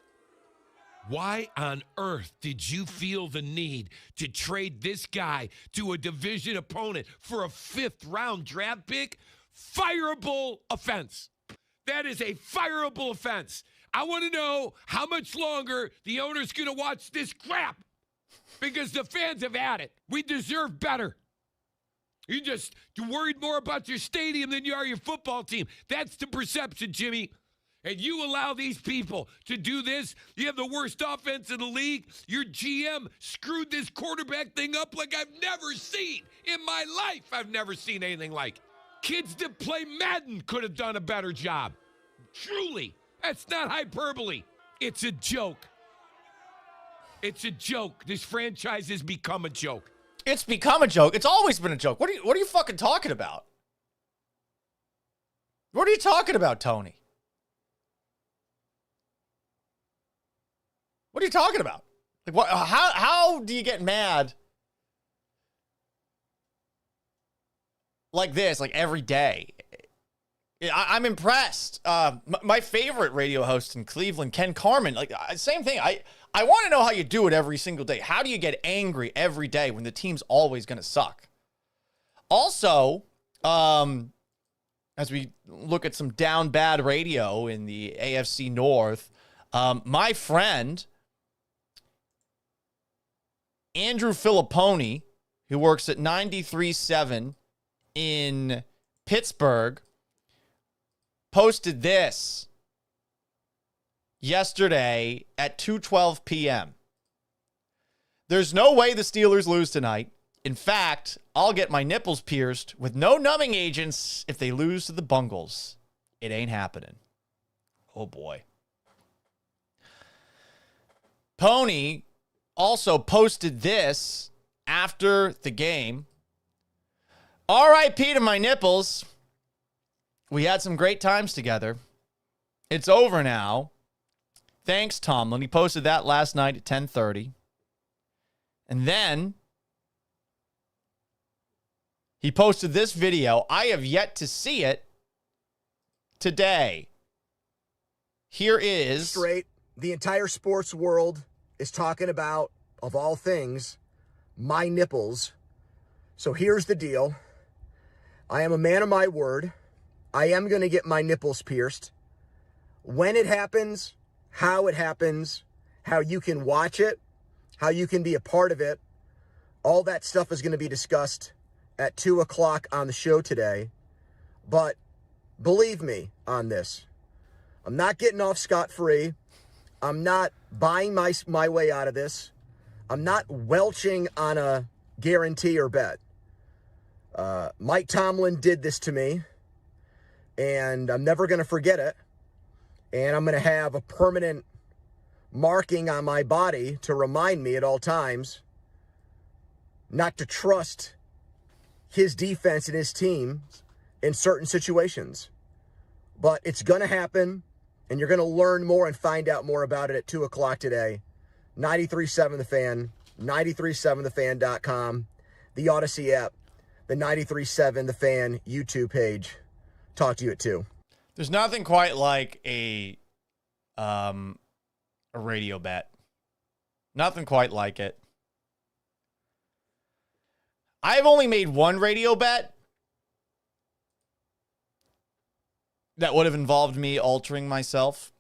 Speaker 13: Why on earth did you feel the need to trade this guy to a division opponent for a fifth-round draft pick? Fireable offense. That is a fireable offense. I want to know how much longer the owner's going to watch this crap, because the fans have had it. We deserve better. You're worried more about your stadium than you are your football team. That's the perception, Jimmy. And you allow these people to do this? You have the worst offense in the league. Your GM screwed this quarterback thing up like I've never seen in my life. I've never seen anything like it. Kids that play Madden could have done a better job. Truly. That's not hyperbole. It's a joke. It's a joke. This franchise has become a joke.
Speaker 1: It's become a joke. It's always been a joke. What are you fucking talking about? What are you talking about, Tony? What are you talking about? Like, what? How do you get mad like this, like every day? I'm impressed. My favorite radio host in Cleveland, Ken Carman, like same thing. I want to know how you do it every single day. How do you get angry every day when the team's always going to suck? Also, as we look at some down bad radio in the AFC North, my friend Andrew Filipponi, who works at 93.7 in Pittsburgh, posted this yesterday at 2:12 p.m. There's no way the Steelers lose tonight. In fact, I'll get my nipples pierced with no numbing agents if they lose to the Bungles. It ain't happening. Oh, boy. Pony also posted this after the game. R.I.P. to my nipples. We had some great times together. It's over now. Thanks, Tomlin. He posted that last night at 10:30. And then he posted this video. I have yet to see it today. Here is...
Speaker 14: Straight. The entire sports world is talking about, of all things, my nipples. So here's the deal. I am a man of my word. I am going to get my nipples pierced. When it happens, how you can watch it, how you can be a part of it, all that stuff is going to be discussed at 2 o'clock on the show today. But believe me on this. I'm not getting off scot-free. I'm not buying my way out of this. I'm not welching on a guarantee or bet. Mike Tomlin did this to me, and I'm never going to forget it. And I'm going to have a permanent marking on my body to remind me at all times not to trust his defense and his team in certain situations. But it's going to happen, and you're going to learn more and find out more about it at 2 o'clock today. 93.7 The Fan, 93.7thefan.com, the Odyssey app, the 93.7 The Fan YouTube page. Talk to you at 2.
Speaker 1: There's nothing quite like a radio bet. Nothing quite like it. I've only made one radio bet that would have involved me altering myself.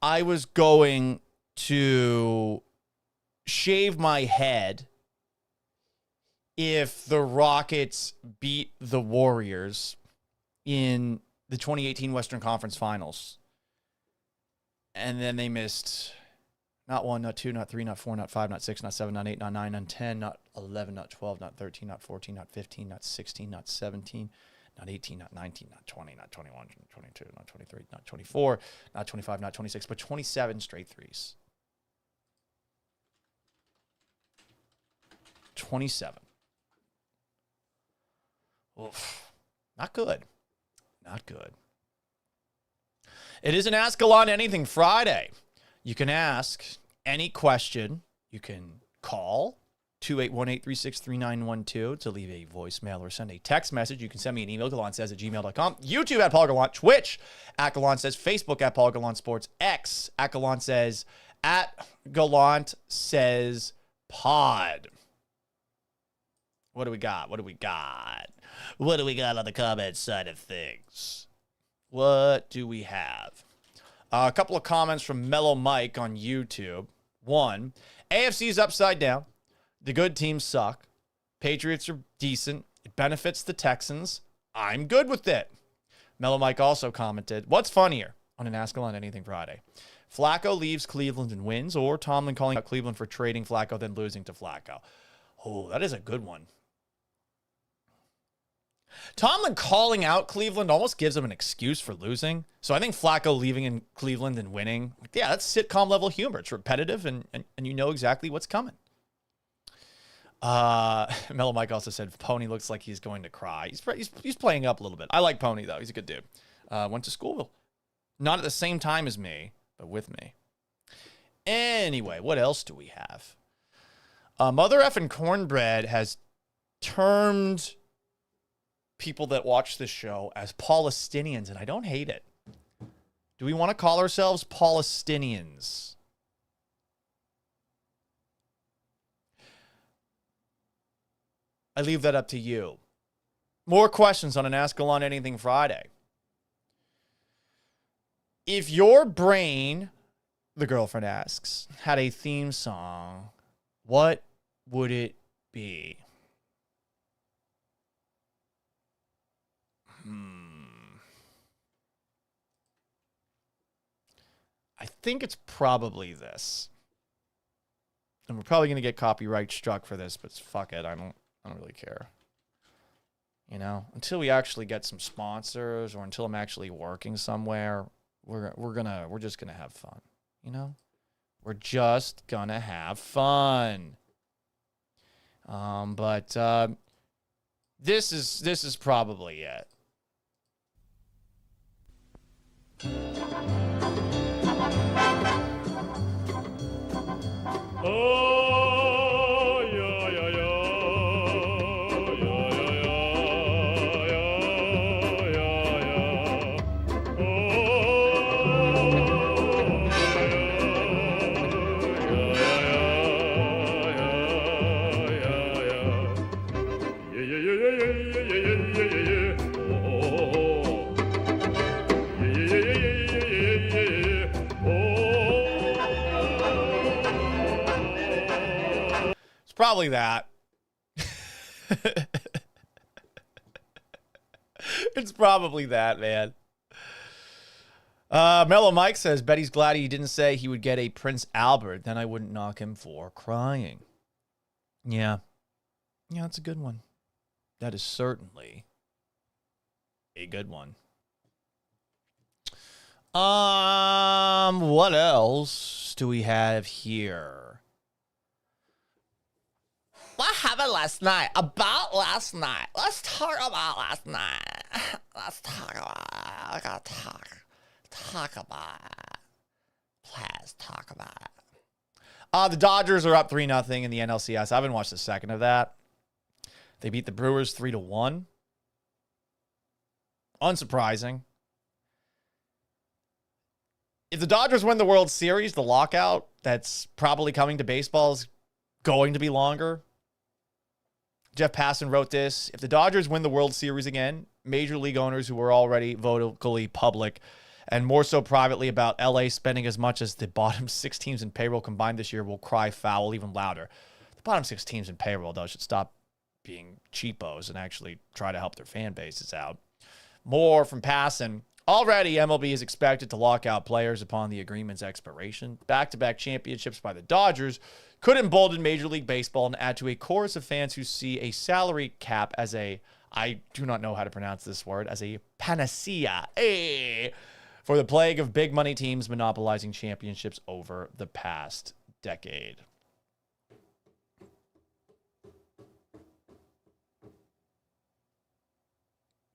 Speaker 1: I was going to shave my head if the Rockets beat the Warriors in the 2018 Western Conference Finals. And then they missed not 1, not 2, not 3, not 4, not 5, not 6, not 7, not 8, not 9, not 10, not 11, not 12, not 13, not 14, not 15, not 16, not 17, not 18, not 19, not 20, not 21, not 22, not 23, not 24, not 25, not 26, but 27 straight threes. 27. Oof. Not good. Not good. It is an Ask Gallant Anything Friday. You can ask any question. You can call 281-836-3912 to leave a voicemail or send a text message. You can send me an email, gallantsays@gmail.com. YouTube at Paul Gallant. Twitch at Gallant Says. Facebook at Paul Gallant Sports. X at Gallant Says. At Gallant Says Pod. What do we got? What do we got? What do we got on the comment side of things? What do we have? A couple of comments from Mellow Mike on YouTube. One, AFC's upside down. The good teams suck. Patriots are decent. It benefits the Texans. I'm good with it. Mellow Mike also commented, what's funnier, on an Ask Gallant Anything Friday. Flacco leaves Cleveland and wins, or Tomlin calling out Cleveland for trading Flacco, then losing to Flacco. Oh, that is a good one. Tomlin calling out Cleveland almost gives him an excuse for losing. So I think Flacco leaving in Cleveland and winning, yeah, that's sitcom level humor. It's repetitive, and you know exactly what's coming. Mellow Mike also said Pony looks like he's going to cry. He's playing up a little bit. I like Pony though. He's a good dude. Went to school, not at the same time as me, but with me. Anyway, what else do we have? Mother effing Cornbread has termed people that watch this show as Palestinians, and I don't hate it. Do we want to call ourselves Palestinians? I leave that up to you. More questions on an Ask Gallant Anything Friday. If your brain, the girlfriend asks, had a theme song, what would it be? I think it's probably this. And we're probably going to get copyright struck for this, but fuck it. I don't really care. You know, until we actually get some sponsors or until I'm actually working somewhere, we're just going to have fun, you know? We're just going to have fun. But this is probably it. Probably that. It's probably that, man. Mellow Mike says, bet he's glad he didn't say he would get a Prince Albert. Then I wouldn't knock him for crying. Yeah. Yeah, that's a good one. That is certainly a good one. What else do we have here?
Speaker 12: What happened last night? About last night. Let's talk about last night. Let's talk about it. I gotta talk about it. Please talk about it.
Speaker 1: The Dodgers are up 3-0 in the NLCS. I haven't watched a second of that. They beat the Brewers 3-1. Unsurprising. If the Dodgers win the World Series, the lockout that's probably coming to baseball is going to be longer. Jeff Passan wrote this. If the Dodgers win the World Series again, major league owners who were already vocally public and more so privately about LA spending as much as the bottom 6 teams in payroll combined this year will cry foul even louder. The bottom 6 teams in payroll, though, should stop being cheapos and actually try to help their fan bases out. More from Passan. Already, MLB is expected to lock out players upon the agreement's expiration. Back-to-back championships by the Dodgers could embolden Major League Baseball and add to a chorus of fans who see a salary cap as a, I do not know how to pronounce this word, as a panacea for the plague of big money teams monopolizing championships over the past decade.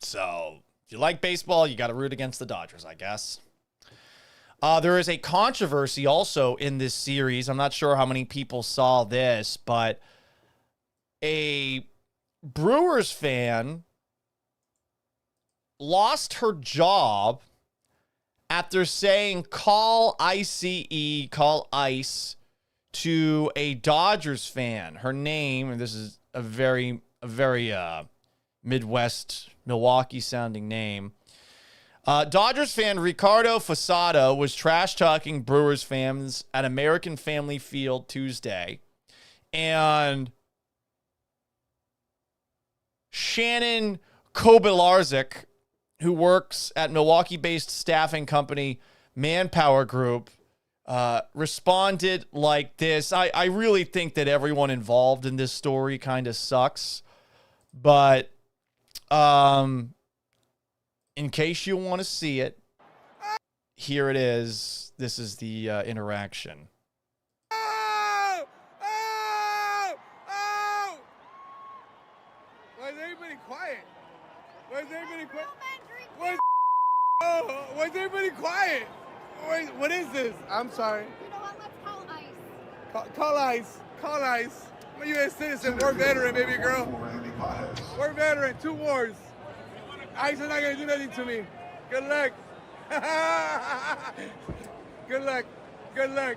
Speaker 1: So, if you like baseball, you got to root against the Dodgers, I guess. There is a controversy also in this series. I'm not sure how many people saw this, but a Brewers fan lost her job after saying call ICE, call ICE to a Dodgers fan. Her name, and this is a very Midwest, Milwaukee-sounding name. Dodgers fan Ricardo Fasado was trash-talking Brewers fans at American Family Field Tuesday. And Shannon Kobylarczyk, who works at Milwaukee-based staffing company Manpower Group responded like this. I really think that everyone involved in this story kind of sucks. But in case you want to see it, here it is. This is the interaction.
Speaker 15: Why is everybody quiet? Why is everybody quiet? Why is everybody quiet? What is this? I'm sorry.
Speaker 16: You know what? Let's call ICE.
Speaker 15: Call ICE. Call ICE. I'm a U.S. citizen. War veteran, baby girl. War veteran. 2 wars. ICE is not going to do nothing to me. Good luck. Good luck. Good luck.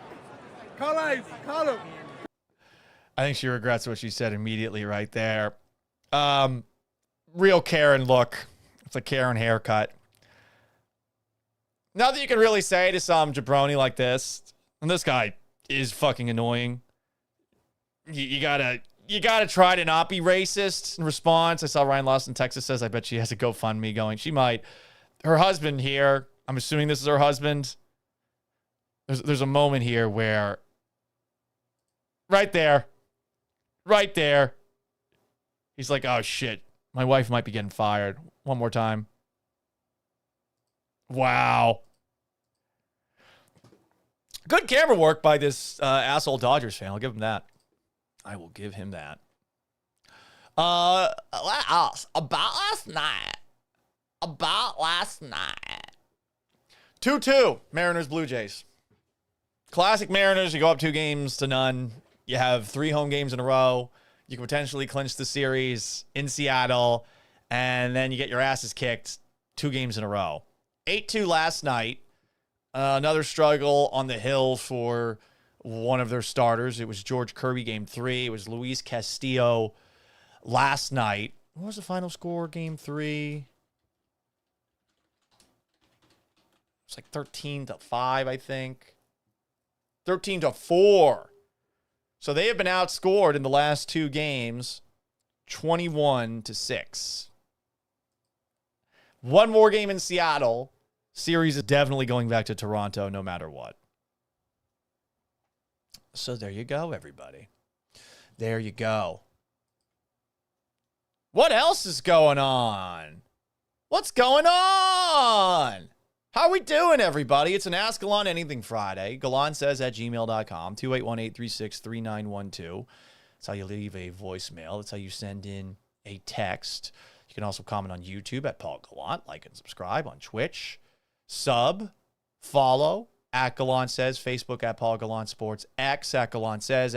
Speaker 15: Call ICE. Call them.
Speaker 1: I think she regrets what she said immediately right there. Real Karen look. It's a Karen haircut. Nothing you can really say to some jabroni like this. And this guy is fucking annoying. You gotta try to not be racist in response. I saw Ryan Lawson, Texas says, I bet she has a GoFundMe going. She might. Her husband here, I'm assuming this is her husband. There's a moment here where right there, he's like, oh shit, my wife might be getting fired. One more time. Wow. Good camera work by this asshole Dodgers fan. I'll give him that. I will give him that.
Speaker 12: About last night.
Speaker 1: 2-2. Mariners, Blue Jays. Classic Mariners. You go up 2-0. You have 3 home games in a row. You can potentially clinch the series in Seattle. And then you get your asses kicked 2 games in a row. 8-2 last night. Another struggle on the hill for one of their starters. It was George Kirby, game 3. It was Luis Castillo last night. What was the final score, game 3? It's like 13-5, I think. 13-4. So they have been outscored in the last 2 games, 21-6. One more game in Seattle. Series is definitely going back to Toronto no matter what. So there you go, everybody. There you go. What else is going on? What's going on? How are we doing, everybody? It's an Ask Gallant Anything Friday. Gallant Says at gmail.com, 281-836-3912. That's how you leave a voicemail. That's how you send in a text. You can also comment on YouTube at Paul Gallant. Like and subscribe on Twitch. Sub, follow, at Gallant Says. Facebook at Paul Gallant Sports. X at Gallant Says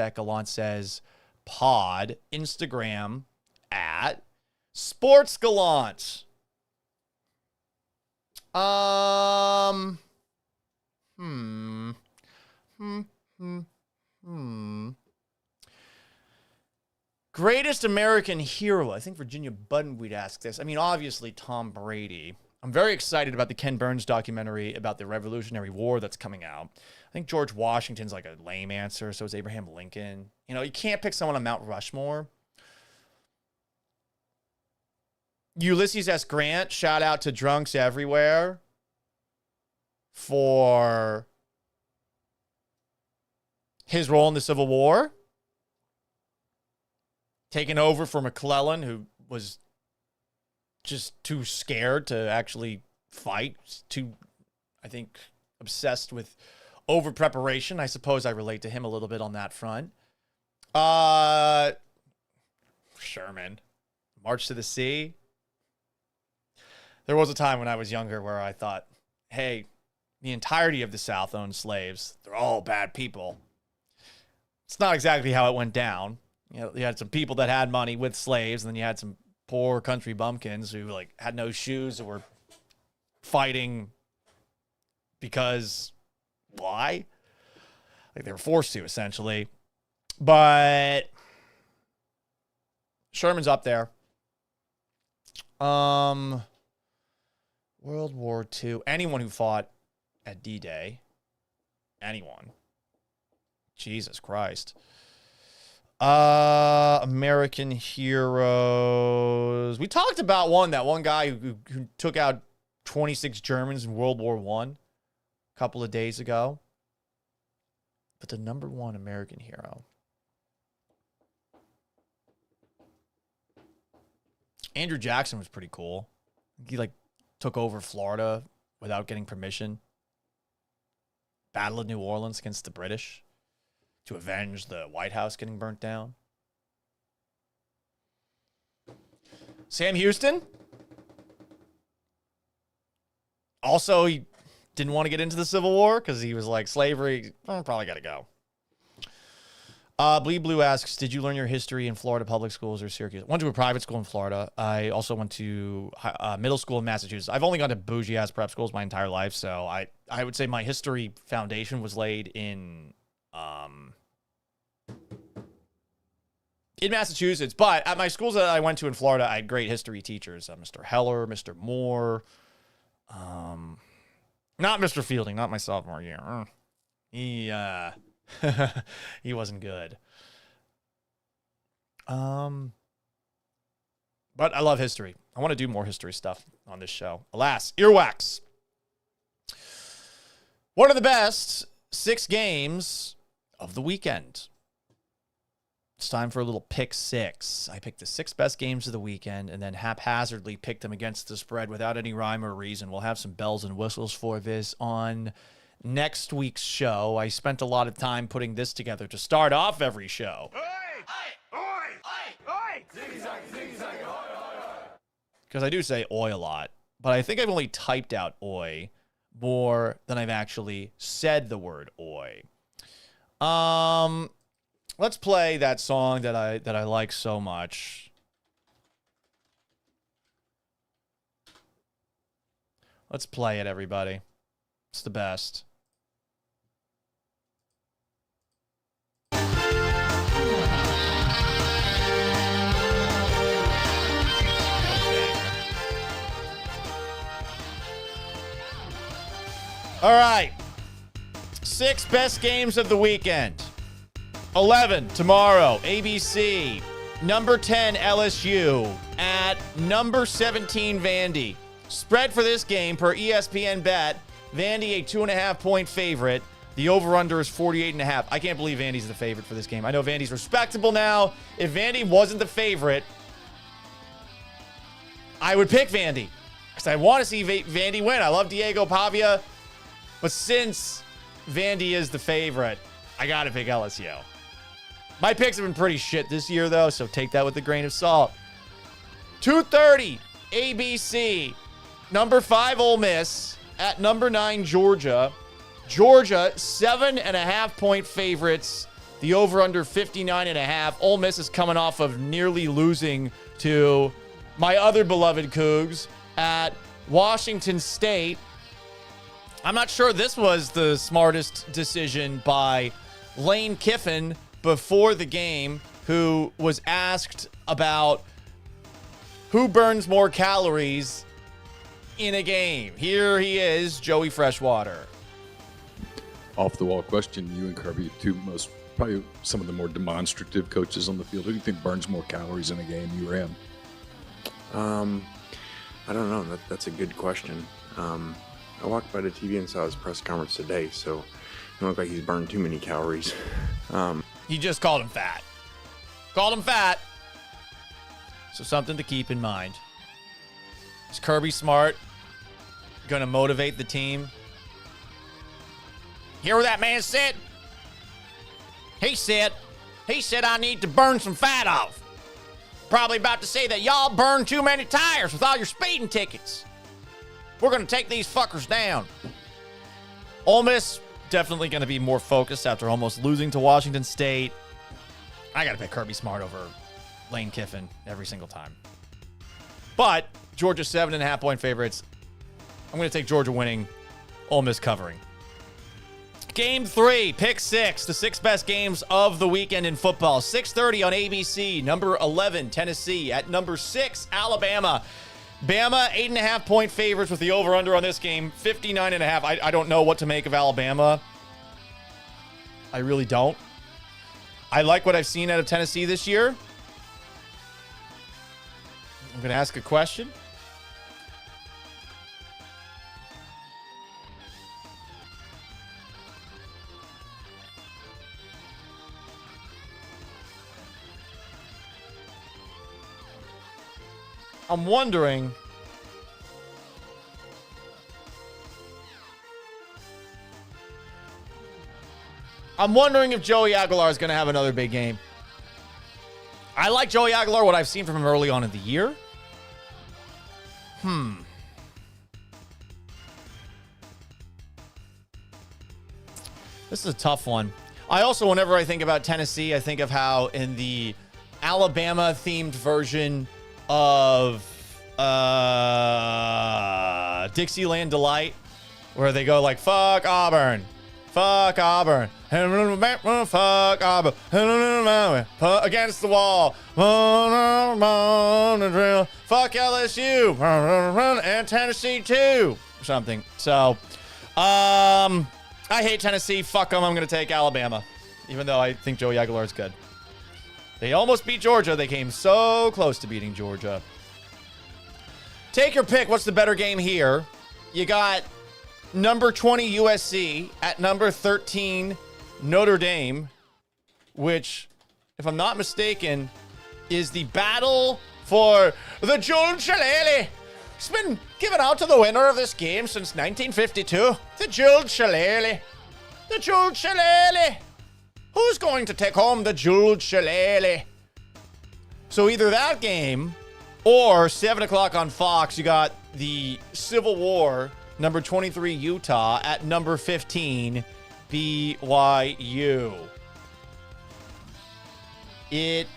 Speaker 1: Pod. Instagram at Sports Gallant. Greatest American hero. I think Virginia Buddenweed asked this. I mean, obviously Tom Brady. I'm very excited about the Ken Burns documentary about the Revolutionary War that's coming out. I think George Washington's like a lame answer. So is Abraham Lincoln. You know, you can't pick someone on Mount Rushmore. Ulysses S. Grant, shout out to Drunks Everywhere for his role in the Civil War. Taking over for McClellan, who was just too scared to actually fight. Too, I think, obsessed with over preparation. I suppose I relate to him a little bit on that front. Sherman, March to the Sea. There was a time when I was younger where I thought, hey, the entirety of the South owned slaves. They're all bad people. It's not exactly how it went down. You know, you had some people that had money with slaves, and then you had some poor country bumpkins who like had no shoes and were fighting because why? Like they were forced to, essentially. But Sherman's up there. World War II. Anyone who fought at D-Day. Anyone. Jesus Christ. American heroes. We talked about that one guy who took out 26 Germans in World War I. a couple of days ago. But the number one American hero, Andrew Jackson, was pretty cool. He like took over Florida without getting permission. Battle of New Orleans against the British to avenge the White House getting burnt down. Sam Houston. Also, he didn't want to get into the Civil War because he was like, slavery, probably got to go. Bleed Blue asks, did you learn your history in Florida public schools or Syracuse? Went to a private school in Florida. I also went to middle school in Massachusetts. I've only gone to bougie-ass prep schools my entire life, so I would say my history foundation was laid in Massachusetts. But at my schools that I went to in Florida, I had great history teachers. Mr. Heller, Mr. Moore, not Mr. Fielding, not my sophomore year. He wasn't good. But I love history. I want to do more history stuff on this show. Alas, earwax. One of the best 6 games of the weekend. It's time for a little pick 6. I picked the 6 best games of the weekend and then haphazardly picked them against the spread without any rhyme or reason. We'll have some bells and whistles for this on next week's show. I spent a lot of time putting this together to start off every show. Because I do say oi a lot, but I think I've only typed out oi more than I've actually said the word oi. Let's play that song that I like so much. Let's play it, everybody. It's the best. All right. 6 best games of the weekend. 11 tomorrow, ABC. Number 10, LSU. At number 17, Vandy. Spread for this game per ESPN Bet. Vandy a 2.5-point favorite. The over-under is 48.5. I can't believe Vandy's the favorite for this game. I know Vandy's respectable now. If Vandy wasn't the favorite, I would pick Vandy because I want to see Vandy win. I love Diego Pavia. But since Vandy is the favorite, I got to pick LSU. My picks have been pretty shit this year, though, so take that with a grain of salt. 2:30, ABC. Number 5, Ole Miss. At number 9, Georgia. Georgia, 7.5-point favorites. The over-under 59.5. Ole Miss is coming off of nearly losing to my other beloved Cougs at Washington State. I'm not sure this was the smartest decision by Lane Kiffin before the game, who was asked about who burns more calories in a game. Here he is, Joey Freshwater.
Speaker 17: Off the wall question. You and Kirby, probably some of the more demonstrative coaches on the field. Who do you think burns more calories in a game, you or him?
Speaker 18: I don't know. That's a good question. I walked by the TV and saw his press conference today, so it don't look like he's burned too many calories.
Speaker 1: He just called him fat. Called him fat. So something to keep in mind. Is Kirby Smart going to motivate the team? Hear what that man said? He said I need to burn some fat off. Probably about to say that y'all burn too many tires with all your speeding tickets. We're going to take these fuckers down. Ole Miss definitely going to be more focused after almost losing to Washington State. I got to pick Kirby Smart over Lane Kiffin every single time. But Georgia 7.5-point favorites. I'm going to take Georgia winning, Ole Miss covering. Game 3, pick 6, the 6 best games of the weekend in football. 6:30 on ABC. Number 11, Tennessee. At number 6, Alabama. Bama, 8.5-point favorites with the over-under on this game, 59.5. I don't know what to make of Alabama. I really don't. I like what I've seen out of Tennessee this year. I'm going to ask a question. I'm wondering. If Joey Aguilar is going to have another big game. I like Joey Aguilar, what I've seen from him early on in the year. This is a tough one. I also, whenever I think about Tennessee, I think of how in the Alabama-themed version of Dixieland Delight, where they go like, fuck Auburn, fuck Auburn, fuck Auburn, against the wall, fuck LSU, and Tennessee too, or something. So, I hate Tennessee. Fuck them. I'm going to take Alabama, even though I think Joey Aguilar is good. They almost beat Georgia. They came so close to beating Georgia. Take your pick. What's the better game here? You got number 20 USC at number 13 Notre Dame, which, if I'm not mistaken, is the battle for the Jules Shillelagh. It's been given out to the winner of this game since 1952. The Jules Shillelagh. The Jules Shillelagh. Who's going to take home the Jules Shillelagh? So either that game or 7 o'clock on Fox, you got the Civil War, number 23 Utah at number 15 BYU. It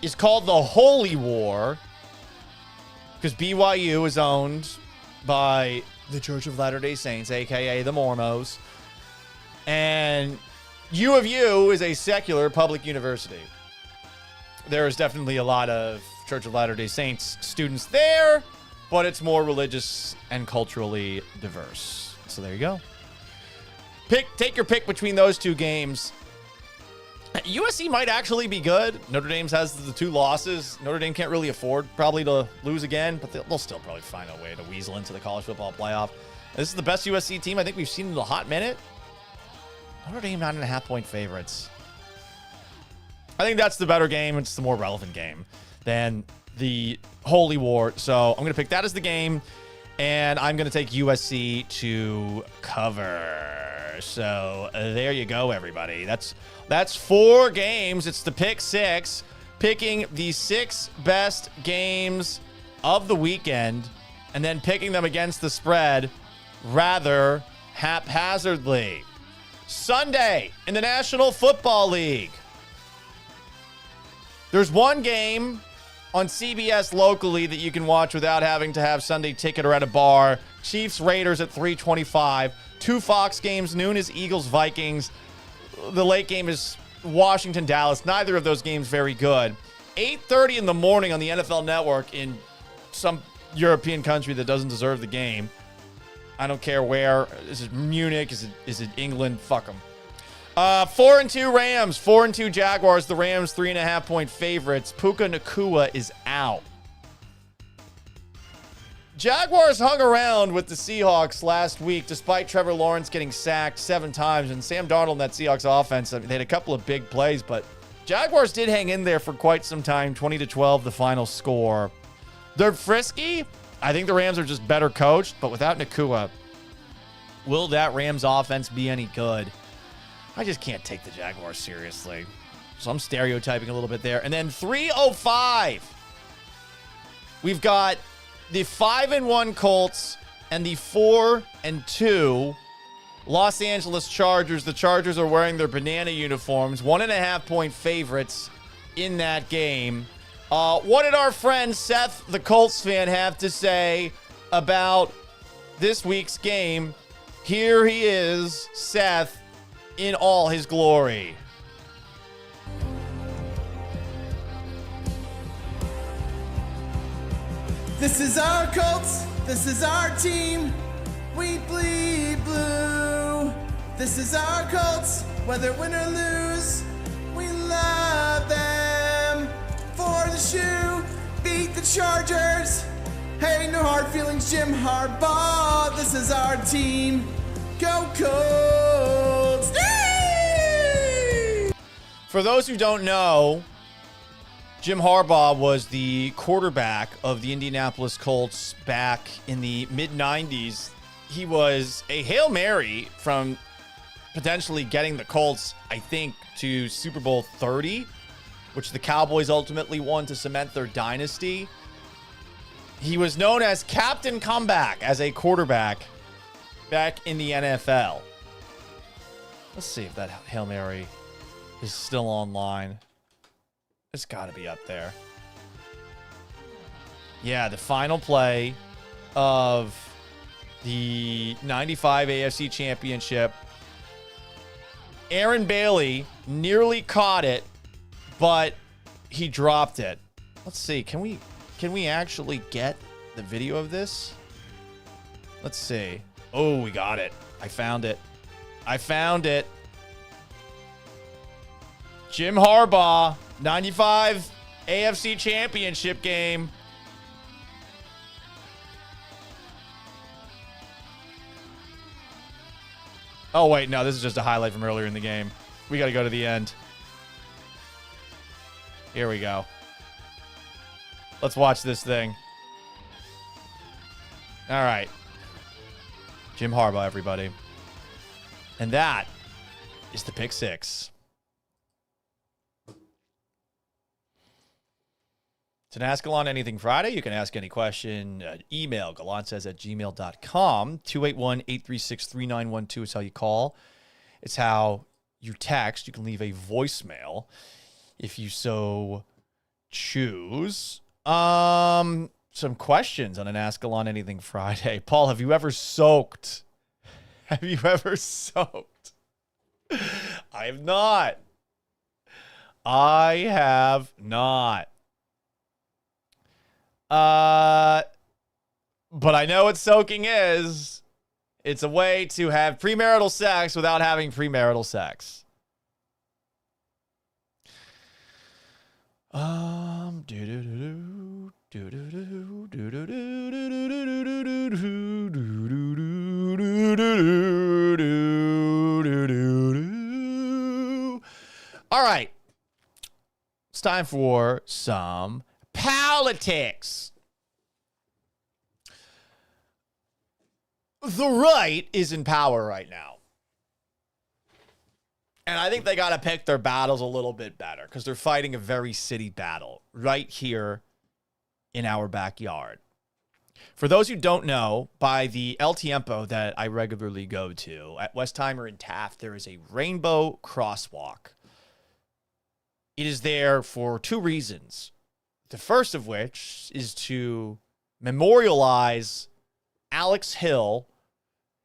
Speaker 1: is called the Holy War because BYU is owned by the Church of Latter-day Saints, a.k.a. the Mormons. And U of U is a secular public university. There is definitely a lot of Church of Latter-day Saints students there, but it's more religious and culturally diverse. So there you go. Take your pick between those two games. USC might actually be good. Notre Dame has the 2 losses. Notre Dame can't really afford probably to lose again, but they'll still probably find a way to weasel into the college football playoff. This is the best USC team I think we've seen in a hot minute. Notre Dame 9.5-point favorites. I think that's the better game. It's the more relevant game than the Holy War. So I'm going to pick that as the game, and I'm going to take USC to cover. So there you go, everybody. That's 4 games. It's the Pick 6, picking the 6 best games of the weekend and then picking them against the spread rather haphazardly. Sunday in the National Football League. There's one game on CBS locally that you can watch without having to have Sunday ticket or at a bar. Chiefs Raiders at 3:25. 2 Fox games. Noon is Eagles Vikings. The late game is Washington Dallas. Neither of those games very good. 8:30 in the morning on the NFL Network in some European country that doesn't deserve the game. I don't care where. Is it Munich? Is it England? Fuck them. 4-2 Rams, 4-2 Jaguars. The Rams 3.5-point favorites. Puka Nacua is out. Jaguars hung around with the Seahawks last week despite Trevor Lawrence getting sacked 7 times and Sam Darnold in that Seahawks offense. I mean, they had a couple of big plays, but Jaguars did hang in there for quite some time. 20-12 the final score. They're frisky. I think the Rams are just better coached, but without Nacua, will that Rams offense be any good? I just can't take the Jaguars seriously. So I'm stereotyping a little bit there. And then 3:05. We've got the 5-1 Colts and the 4-2 Los Angeles Chargers. The Chargers are wearing their banana uniforms. 1.5-point favorites in that game. What did our friend Seth, the Colts fan, have to say about this week's game? Here he is, Seth, in all his glory.
Speaker 19: This is our Colts. This is our team. We bleed blue. This is our Colts. Whether win or lose, we love them. For the shoe, beat the Chargers. Hey, no hard feelings, Jim Harbaugh. This is our team. Go Colts! Yay!
Speaker 1: For those who don't know, Jim Harbaugh was the quarterback of the Indianapolis Colts back in the mid-90s. He was a Hail Mary from potentially getting the Colts, I think, to Super Bowl 30, which the Cowboys ultimately won to cement their dynasty. He was known as Captain Comeback as a quarterback back in the NFL. Let's see if that Hail Mary is still online. It's got to be up there. Yeah, the final play of the 95 AFC Championship. Aaron Bailey nearly caught it, but he dropped it. Let's see. Can we actually get the video of this? Let's see. Oh, we got it. I found it. Jim Harbaugh, 95 AFC Championship game. Oh, wait, no, this is just a highlight from earlier in the game. We got to go to the end. Here we go. Let's watch this thing. All right. Jim Harbaugh, everybody. And that is the pick six. It's an Ask Gallant Anything Friday. You can ask any question. Email gallantsays@gmail.com. 281-836-3912 is how you call. It's how you text. You can leave a voicemail if you so choose. Some questions on an Ask Gallant Anything Friday. Paul, have you ever soaked? Have you ever soaked? I have not. But I know what soaking is. It's a way to have premarital sex without having premarital sex. All right. It's time for some politics. The right is in power right now. And I think they got to pick their battles a little bit better because they're fighting a very city battle right here in our backyard. For those who don't know, by the El Tiempo that I regularly go to at Westheimer and Taft, there is a rainbow crosswalk. It is there for two reasons. The first of which is to memorialize Alex Hill,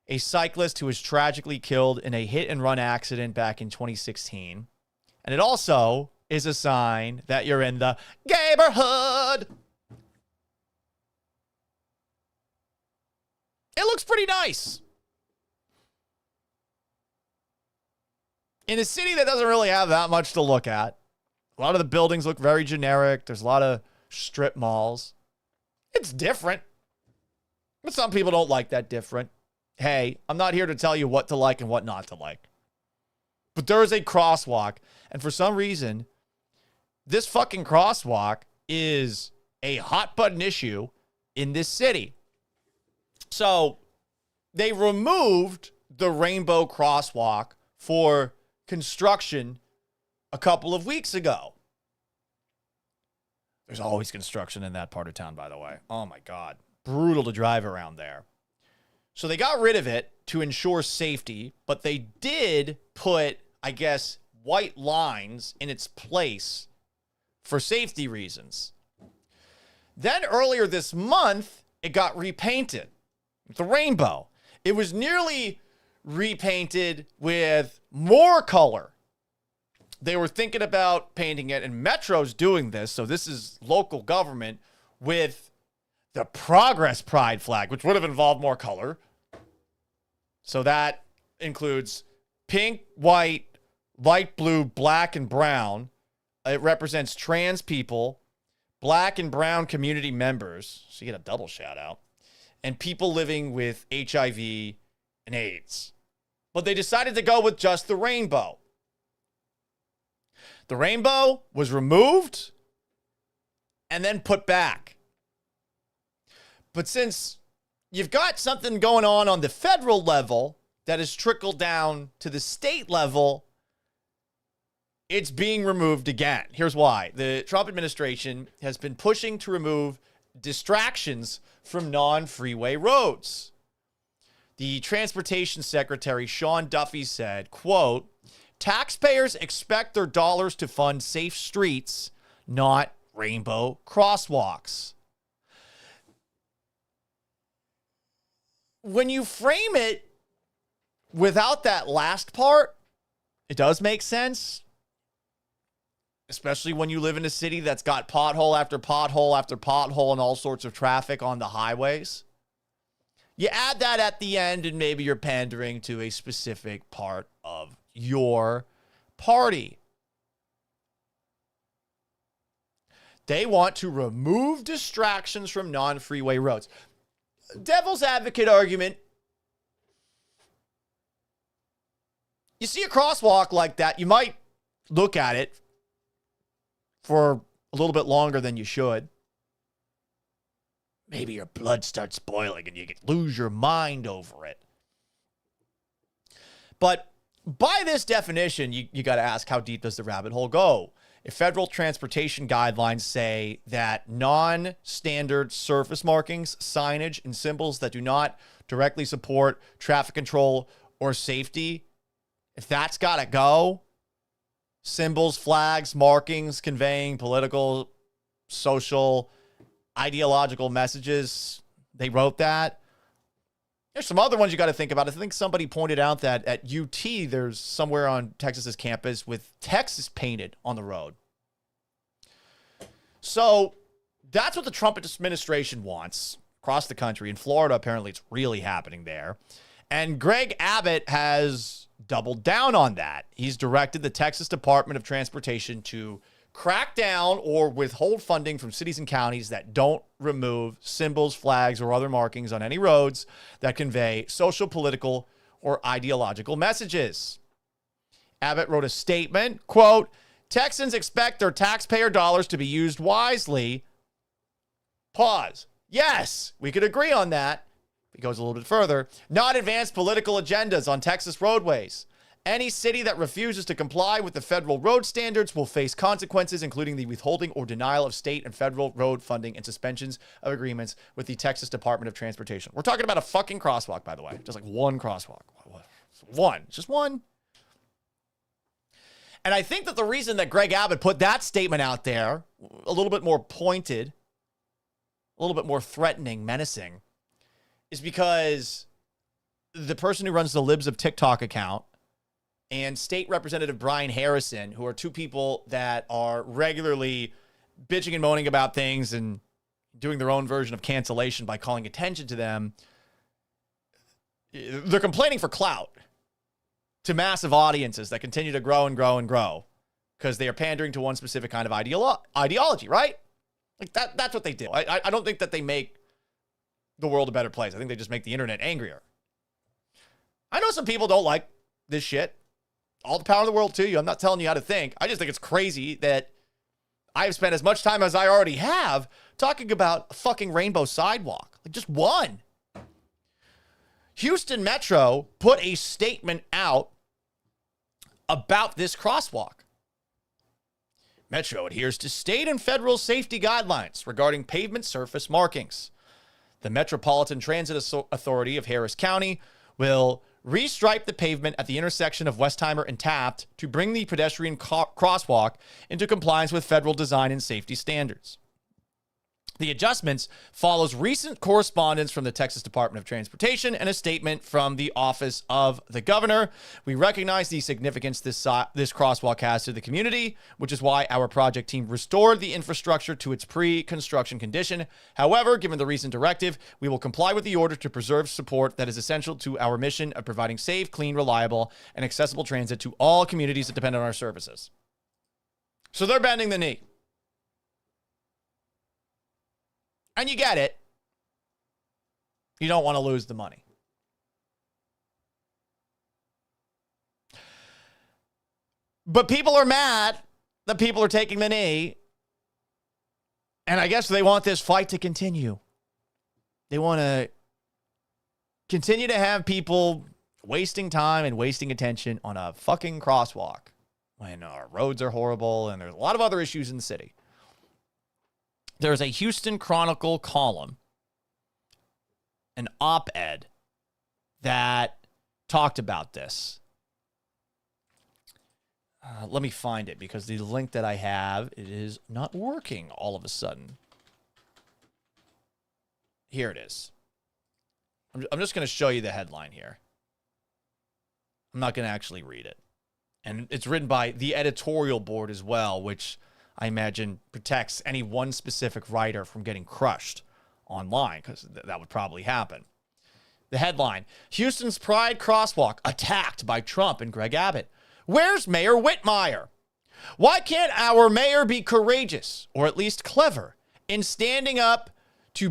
Speaker 1: a cyclist who was tragically killed in a hit-and-run accident back in 2016. And it also is a sign that you're in the neighborhood. It looks pretty nice. In a city that doesn't really have that much to look at. A lot of the buildings look very generic. There's a lot of strip malls. It's different. But some people don't like that different. Hey, I'm not here to tell you what to like and what not to like. But there is a crosswalk. And for some reason, this fucking crosswalk is a hot button issue in this city. So they removed the rainbow crosswalk for construction a couple of weeks ago. There's always construction in that part of town, by the way. Oh my God. Brutal to drive around there. So they got rid of it to ensure safety, but they did put, I guess, white lines in its place for safety reasons. Then earlier this month, it got repainted. The rainbow. It was nearly repainted with more color. They were thinking about painting it, and Metro's doing this, so this is local government, with the Progress Pride flag, which would have involved more color. So that includes pink, white, light blue, black, and brown. It represents trans people, black and brown community members, so you get a double shout out, and people living with HIV and AIDS. But they decided to go with just the rainbow. The rainbow was removed, and then put back. But since you've got something going on the federal level that has trickled down to the state level, it's being removed again. Here's why. The Trump administration has been pushing to remove distractions from non-freeway roads. The Transportation Secretary, Sean Duffy, said, quote, taxpayers expect their dollars to fund safe streets, not rainbow crosswalks. When you frame it without that last part, it does make sense. Especially when you live in a city that's got pothole after pothole after pothole and all sorts of traffic on the highways. You add that at the end and maybe you're pandering to a specific part of your party. They want to remove distractions from non-freeway roads. Devil's advocate argument. You see a crosswalk like that, you might look at it for a little bit longer than you should. Maybe your blood starts boiling and you lose your mind over it. But by this definition, you got to ask, how deep does the rabbit hole go? If federal transportation guidelines say that non-standard surface markings, signage, and symbols that do not directly support traffic control or safety, if that's got to go, symbols, flags, markings conveying political, social, ideological messages, they wrote that. There's some other ones you got to think about. I think somebody pointed out that at UT, there's somewhere on Texas's campus with Texas painted on the road. So that's what the Trump administration wants across the country. In Florida, apparently it's really happening there. And Greg Abbott has doubled down on that. He's directed the Texas Department of Transportation to crack down or withhold funding from cities and counties that don't remove symbols, flags, or other markings on any roads that convey social, political, or ideological messages. Abbott wrote a statement, quote, Texans expect their taxpayer dollars to be used wisely. Pause. Yes, we could agree on that. He goes a little bit further. Not advance political agendas on Texas roadways. Any city that refuses to comply with the federal road standards will face consequences, including the withholding or denial of state and federal road funding and suspensions of agreements with the Texas Department of Transportation. We're talking about a fucking crosswalk, by the way. Just like one crosswalk. One. Just one. And I think that the reason that Greg Abbott put that statement out there, a little bit more pointed, a little bit more threatening, menacing, is because the person who runs the Libs of TikTok account and State Representative Brian Harrison, who are two people that are regularly bitching and moaning about things and doing their own version of cancellation by calling attention to them, they're complaining for clout to massive audiences that continue to grow and grow and grow because they are pandering to one specific kind of ideology, right? Like that's what they do. I don't think that they make the world a better place. I think they just make the internet angrier. I know some people don't like this shit. All the power in the world to you. I'm not telling you how to think. I just think it's crazy that I've spent as much time as I already have talking about a fucking rainbow sidewalk. Like just one. Houston Metro put a statement out about this crosswalk. Metro adheres to state and federal safety guidelines regarding pavement surface markings. The Metropolitan Transit Authority of Harris County will restripe the pavement at the intersection of Westheimer and Taft to bring the pedestrian crosswalk into compliance with federal design and safety standards. The adjustments follows recent correspondence from the Texas Department of Transportation and a statement from the Office of the Governor. We recognize the significance this crosswalk has to the community, which is why our project team restored the infrastructure to its pre-construction condition. However, given the recent directive, we will comply with the order to preserve support that is essential to our mission of providing safe, clean, reliable, and accessible transit to all communities that depend on our services. So they're bending the knee. And you get it. You don't want to lose the money. But people are mad that people are taking the knee And I guess they want this fight to continue. They want to continue to have people wasting time and wasting attention on a fucking crosswalk when our roads are horrible and there's a lot of other issues in the city. There's a Houston Chronicle column, an op-ed that talked about this. Let me find it because the link that I have, it is not working all of a sudden. Here it is. I'm just going to show you the headline here. I'm not going to actually read it. And it's written by the editorial board as well, which I imagine protects any one specific writer from getting crushed online, because that would probably happen. The headline, Houston's Pride Crosswalk attacked by Trump and Greg Abbott. Where's Mayor Whitmire? Why can't our mayor be courageous, or at least clever, in standing up to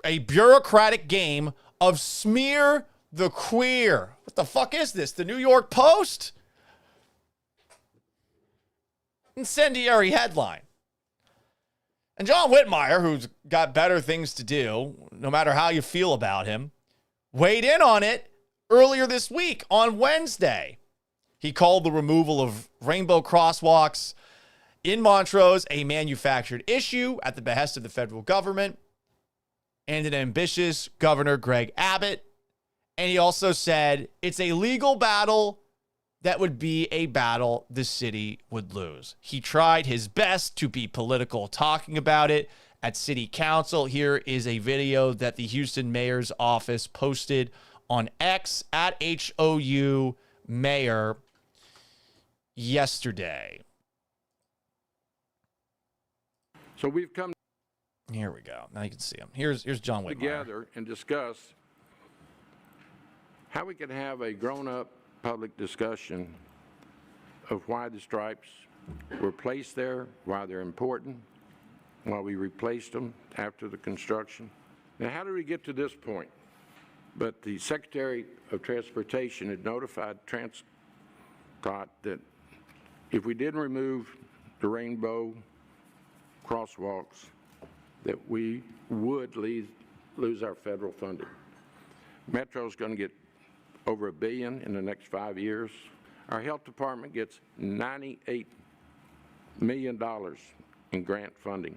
Speaker 1: a bureaucratic game of smear the queer? What the fuck is this? The New York Post? Incendiary headline. And John Whitmire, who's got better things to do, no matter how you feel about him, weighed in on it earlier this week on Wednesday. He called the removal of rainbow crosswalks in Montrose a manufactured issue at the behest of the federal government and an ambitious Governor Greg Abbott. And he also said it's a legal battle that would be a battle the city would lose. He tried his best to be political talking about it at city council. Here is a video that the Houston mayor's office posted on X at HOU mayor yesterday.
Speaker 20: So we've come
Speaker 1: Here we go. Now you can see him. Here's John Whitmire.
Speaker 20: together and discuss how we can have a grown-up public discussion of why the stripes were placed there, why they're important, why we replaced them after the construction. Now, how did we get to this point? But the Secretary of Transportation had notified Transcot that if we didn't remove the rainbow crosswalks, that we would lose our federal funding. Metro's going to get over $1 billion in the next 5 years. Our health department gets $98 million in grant funding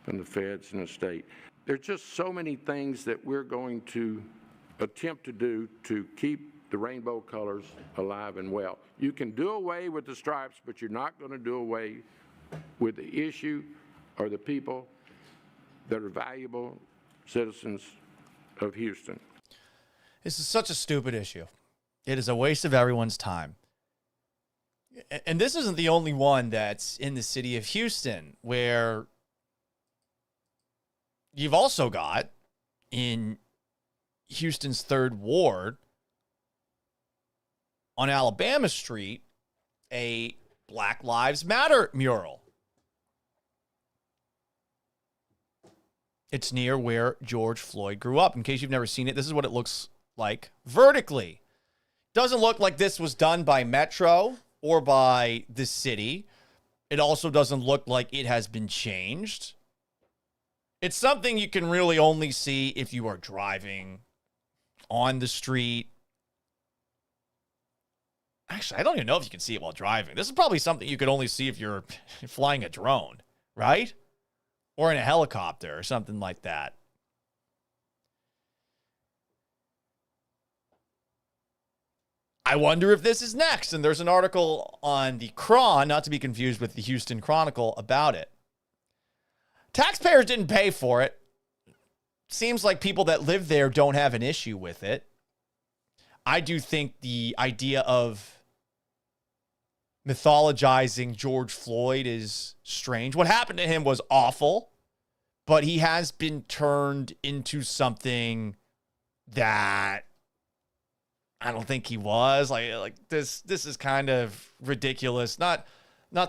Speaker 20: from the feds and the state. There's just so many things that we're going to attempt to do to keep the rainbow colors alive and well. You can do away with the stripes, but you're not going to do away with the issue or the people that are valuable citizens of Houston.
Speaker 1: This is such a stupid issue. It is a waste of everyone's time. And this isn't the only one that's in the city of Houston, where you've also got in Houston's 3rd Ward on Alabama Street a Black Lives Matter mural. It's near where George Floyd grew up. In case you've never seen it, this is what it looks like vertically. Doesn't look like this was done by Metro or by the city. It also doesn't look like it has been changed. It's something you can really only see if you are driving on the street. Actually, I don't even know if you can see it while driving. This is probably something you could only see if you're flying a drone, right? Or in a helicopter or something like that. I wonder if this is next. And there's an article on the Cron, not to be confused with the Houston Chronicle, about it. Taxpayers didn't pay for it. Seems like people that live there don't have an issue with it. I do think the idea of mythologizing George Floyd is strange. What happened to him was awful, but he has been turned into something that I don't think he was. Like this is kind of ridiculous. Not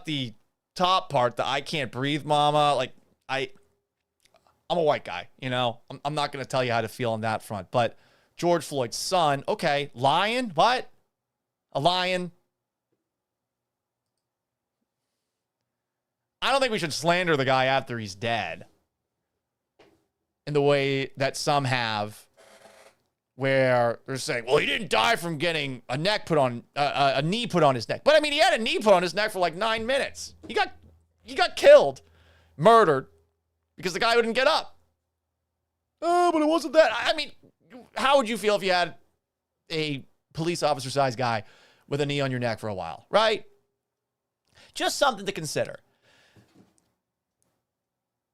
Speaker 1: the top part, the I can't breathe mama. Like I'm a white guy, you know. I'm not going to tell you how to feel on that front, but George Floyd's son, okay, lion? What? A lion? I don't think we should slander the guy after he's dead in the way that some have, where they're saying, well, he didn't die from getting a knee put on his neck. But I mean, he had a knee put on his neck for like 9 minutes. He got killed, murdered, because the guy wouldn't get up. Oh, but it wasn't that. I mean, how would you feel if you had a police officer-sized guy with a knee on your neck for a while, right? Just something to consider.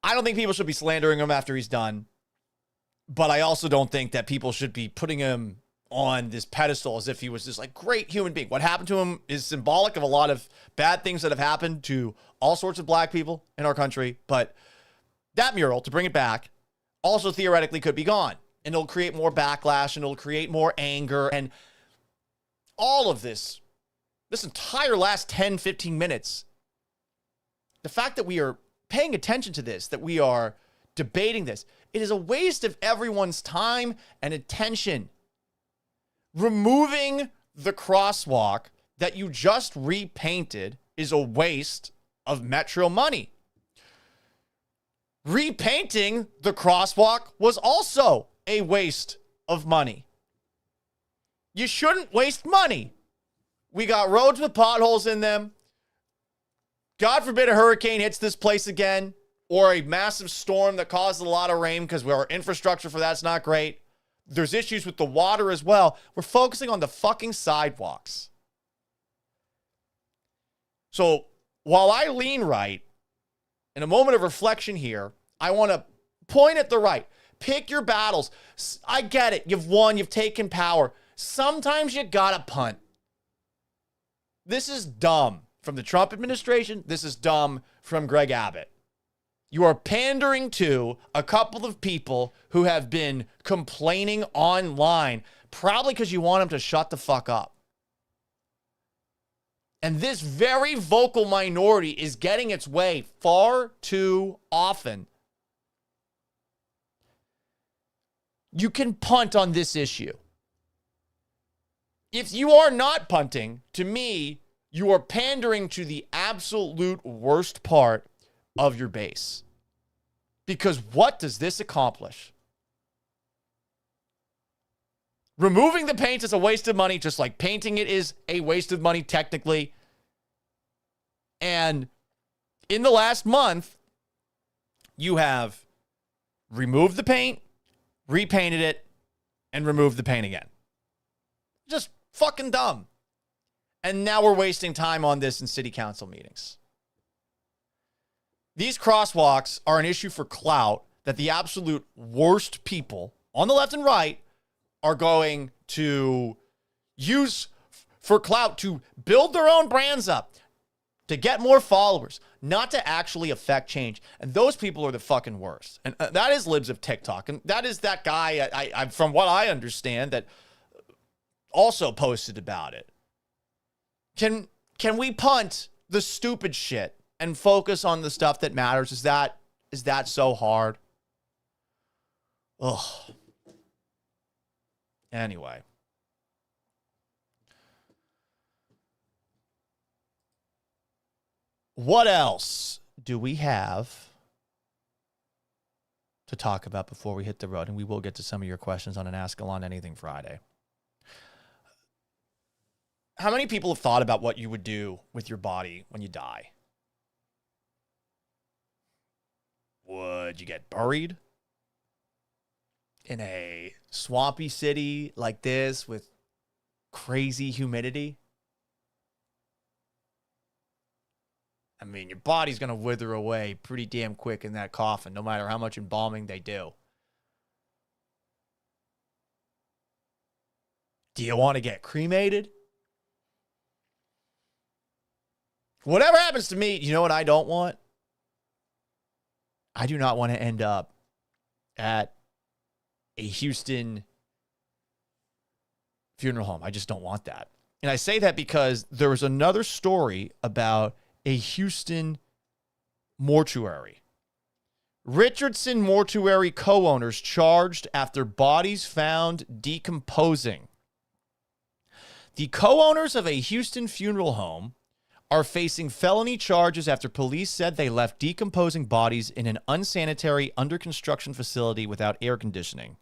Speaker 1: I don't think people should be slandering him after he's done, but I also don't think that people should be putting him on this pedestal as if he was this like great human being. What happened to him is symbolic of a lot of bad things that have happened to all sorts of black people in our country, but that mural, to bring it back, also theoretically could be gone, and it'll create more backlash, and it'll create more anger, and all of this entire last 10, 15 minutes, the fact that we are paying attention to this, that we are debating this, it is a waste of everyone's time and attention. Removing the crosswalk that you just repainted is a waste of Metro money. Repainting the crosswalk was also a waste of money. You shouldn't waste money. We got roads with potholes in them. God forbid a hurricane hits this place again, or a massive storm that causes a lot of rain, because our infrastructure for that's not great. There's issues with the water as well. We're focusing on the fucking sidewalks. So while I lean right, in a moment of reflection here, I want to point at the right. Pick your battles. I get it. You've won. You've taken power. Sometimes you gotta punt. This is dumb from the Trump administration. This is dumb from Greg Abbott. You are pandering to a couple of people who have been complaining online, probably because you want them to shut the fuck up. And this very vocal minority is getting its way far too often. You can punt on this issue. If you are not punting, to me, you are pandering to the absolute worst part of your base. Because what does this accomplish? Removing the paint is a waste of money, just like painting it is a waste of money technically. And in the last month, you have removed the paint, repainted it, and removed the paint again. Just fucking dumb. And now we're wasting time on this in city council meetings. These crosswalks are an issue for clout that the absolute worst people on the left and right are going to use for clout to build their own brands up, to get more followers, not to actually affect change. And those people are the fucking worst. And that is Libs of TikTok. And that is that guy, I from what I understand, that also posted about it. Can we punt the stupid shit and focus on the stuff that matters? Is that so hard? Ugh. Anyway. What else do we have to talk about before we hit the road? And we will get to some of your questions on an Ask Gallant Anything Friday. How many people have thought about what you would do with your body when you die? Would you get buried in a swampy city like this with crazy humidity? I mean, your body's going to wither away pretty damn quick in that coffin, no matter how much embalming they do. Do you want to get cremated? Whatever happens to me, you know what I don't want? I do not want to end up at a Houston funeral home. I just don't want that. And I say that because there was another story about a Houston mortuary. Richardson mortuary co-owners charged after bodies found decomposing. The co-owners of a Houston funeral home are facing felony charges after police said they left decomposing bodies in an unsanitary under-construction facility without air conditioning.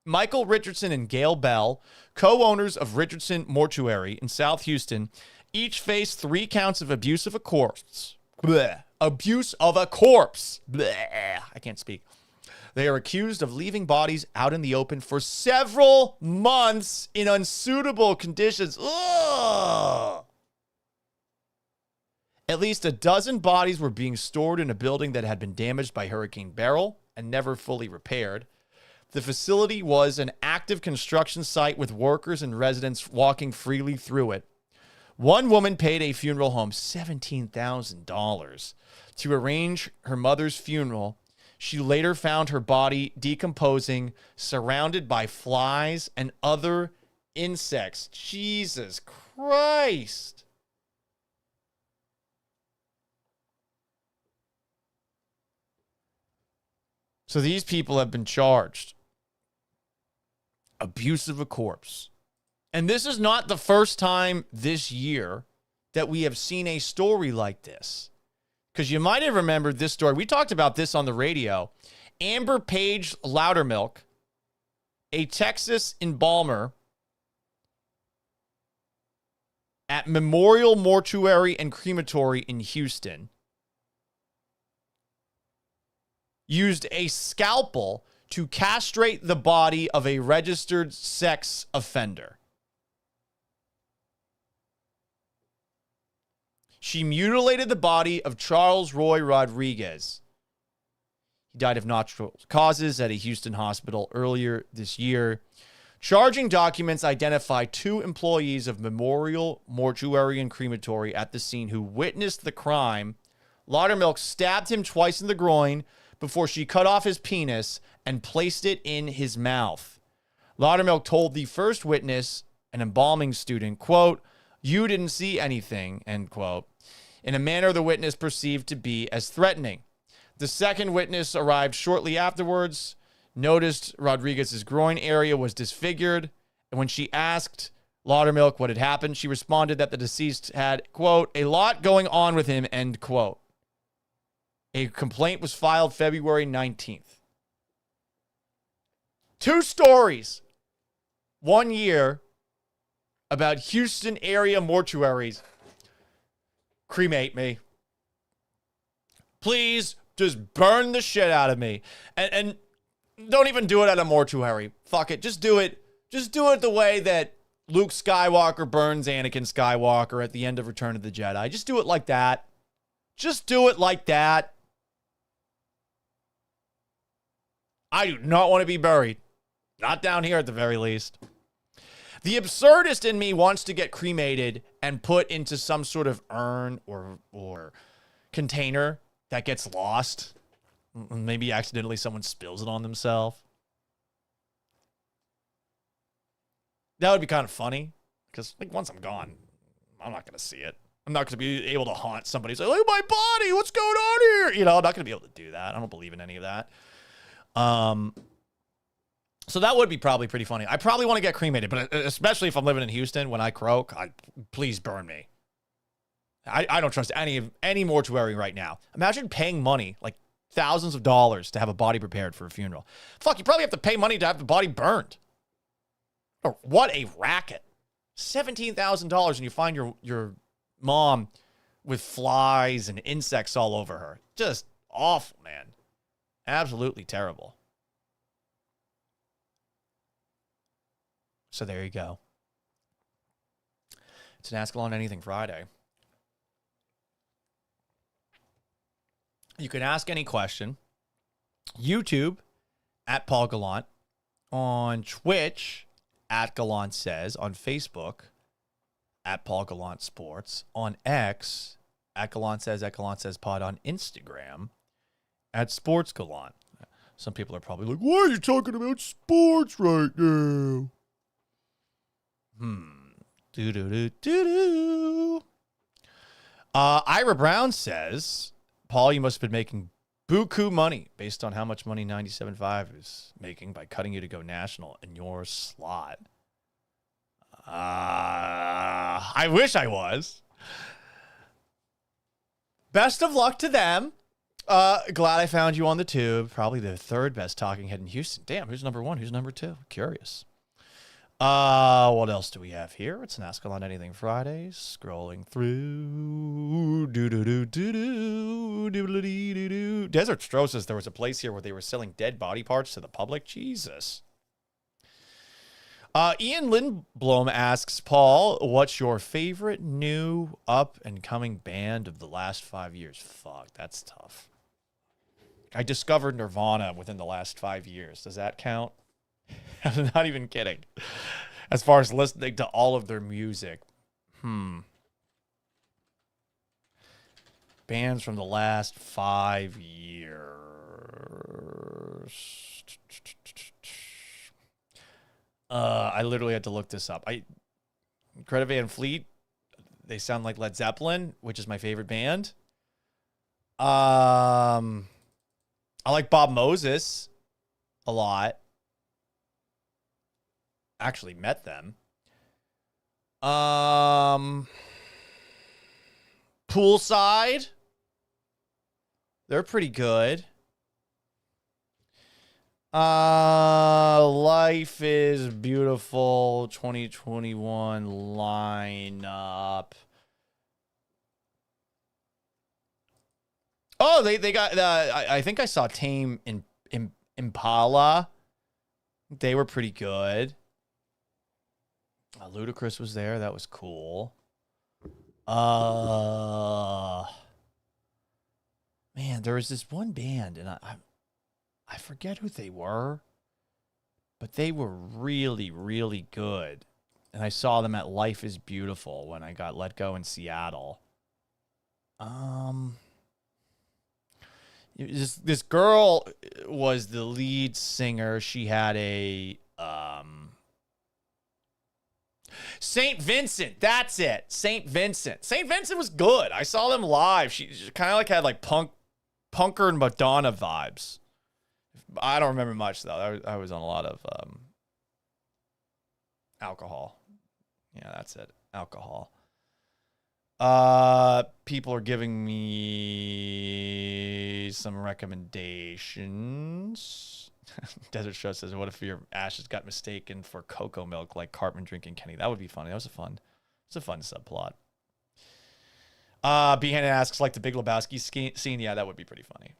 Speaker 1: Michael Richardson and Gail Bell, co-owners of Richardson Mortuary in South Houston, each face 3 counts of abuse of a corpse. Blech. Abuse of a corpse. Blech. I can't speak. They are accused of leaving bodies out in the open for several months in unsuitable conditions. Ugh. At least a dozen bodies were being stored in a building that had been damaged by Hurricane Beryl and never fully repaired. The facility was an active construction site with workers and residents walking freely through it. One woman paid a funeral home $17,000 to arrange her mother's funeral. She later found her body decomposing, surrounded by flies and other insects. Jesus Christ. So these people have been charged. Abuse of a corpse. And this is not the first time this year that we have seen a story like this. Because you might have remembered this story. We talked about this on the radio. Amber Page Loudermilk, a Texas embalmer at Memorial Mortuary and Crematory in Houston, used a scalpel to castrate the body of a registered sex offender. She mutilated the body of Charles Roy Rodriguez. He died of natural causes at a Houston hospital earlier this year. Charging documents identify 2 employees of Memorial Mortuary and Crematory at the scene who witnessed the crime. Loudermilk stabbed him twice in the groin before she cut off his penis and placed it in his mouth. Loudermilk told the first witness, an embalming student, quote, "You didn't see anything," end quote, in a manner the witness perceived to be as threatening. The second witness arrived shortly afterwards, noticed Rodriguez's groin area was disfigured, and when she asked Loudermilk what had happened, she responded that the deceased had, quote, "a lot going on with him," end quote. A complaint was filed February 19th. 2 stories, 1 year, about Houston area mortuaries. Cremate me. Please just burn the shit out of me. And don't even do it at a mortuary. Fuck it. Just do it. Just do it the way that Luke Skywalker burns Anakin Skywalker at the end of Return of the Jedi. Just do it like that. Just do it like that. I do not want to be buried. Not down here at the very least. The absurdist in me wants to get cremated and put into some sort of urn or container that gets lost. Maybe accidentally someone spills it on themselves. That would be kind of funny. Because like once I'm gone, I'm not going to see it. I'm not going to be able to haunt somebody. Say, look at my body. What's going on here? You know, I'm not going to be able to do that. I don't believe in any of that. So that would be probably pretty funny. I probably want to get cremated, but especially if I'm living in Houston, when I croak, please burn me. I don't trust any mortuary right now. Imagine paying money, like thousands of dollars, to have a body prepared for a funeral. Fuck, you probably have to pay money to have the body burned. Or what a racket. $17,000 and you find your mom with flies and insects all over her. Just awful, man. Absolutely terrible. So there you go. It's an Ask Gallant Anything Friday. You can ask any question. YouTube at Paul Gallant. On Twitch at Gallant Says. On Facebook at Paul Gallant Sports. On X at Gallant Says Pod. On Instagram at Sports Gallant. Some people are probably like, why are you talking about sports right now? Ira Brown says, Paul, you must have been making buku money based on how much money 97.5 is making by cutting you to go national in your slot. I wish I was. Best of luck to them. Glad I found you on the tube. Probably the third best talking head in Houston. Damn, who's number one? Who's number two? Curious. What else do we have here? It's an Ask Gallant Anything Friday. Scrolling through. Desert Stro says there was a place here where they were selling dead body parts to the public. Jesus. Ian Lindblom asks, Paul, what's your favorite new up-and-coming band of the last 5 years? Fuck, that's tough. I discovered Nirvana within the last 5 years. Does that count? I'm not even kidding. As far as listening to all of their music. Bands from the last 5 years. I literally had to look this up. Greta Van Fleet, they sound like Led Zeppelin, which is my favorite band. I like Bob Moses a lot. Actually met them. Poolside. They're pretty good. Life is Beautiful 2021 lineup. Oh, they got I think I saw Tame Impala. They were pretty good. Ludacris was there. That was cool. Man, there was this one band, and I forget who they were, but they were really, really good. And I saw them at Life is Beautiful when I got let go in Seattle. This girl was the lead singer. She had a St. Vincent. That's it. St. Vincent. St. Vincent was good. I saw them live. She kind of like had like punker and Madonna vibes. I don't remember much though. I was on a lot of alcohol. Yeah, that's it. Alcohol. People are giving me some recommendations. Desert Show says, what if your ashes got mistaken for cocoa milk like Cartman drinking Kenny? That would be funny. That was a fun subplot. Behan asks, like the Big Lebowski scene. Yeah, that would be pretty funny.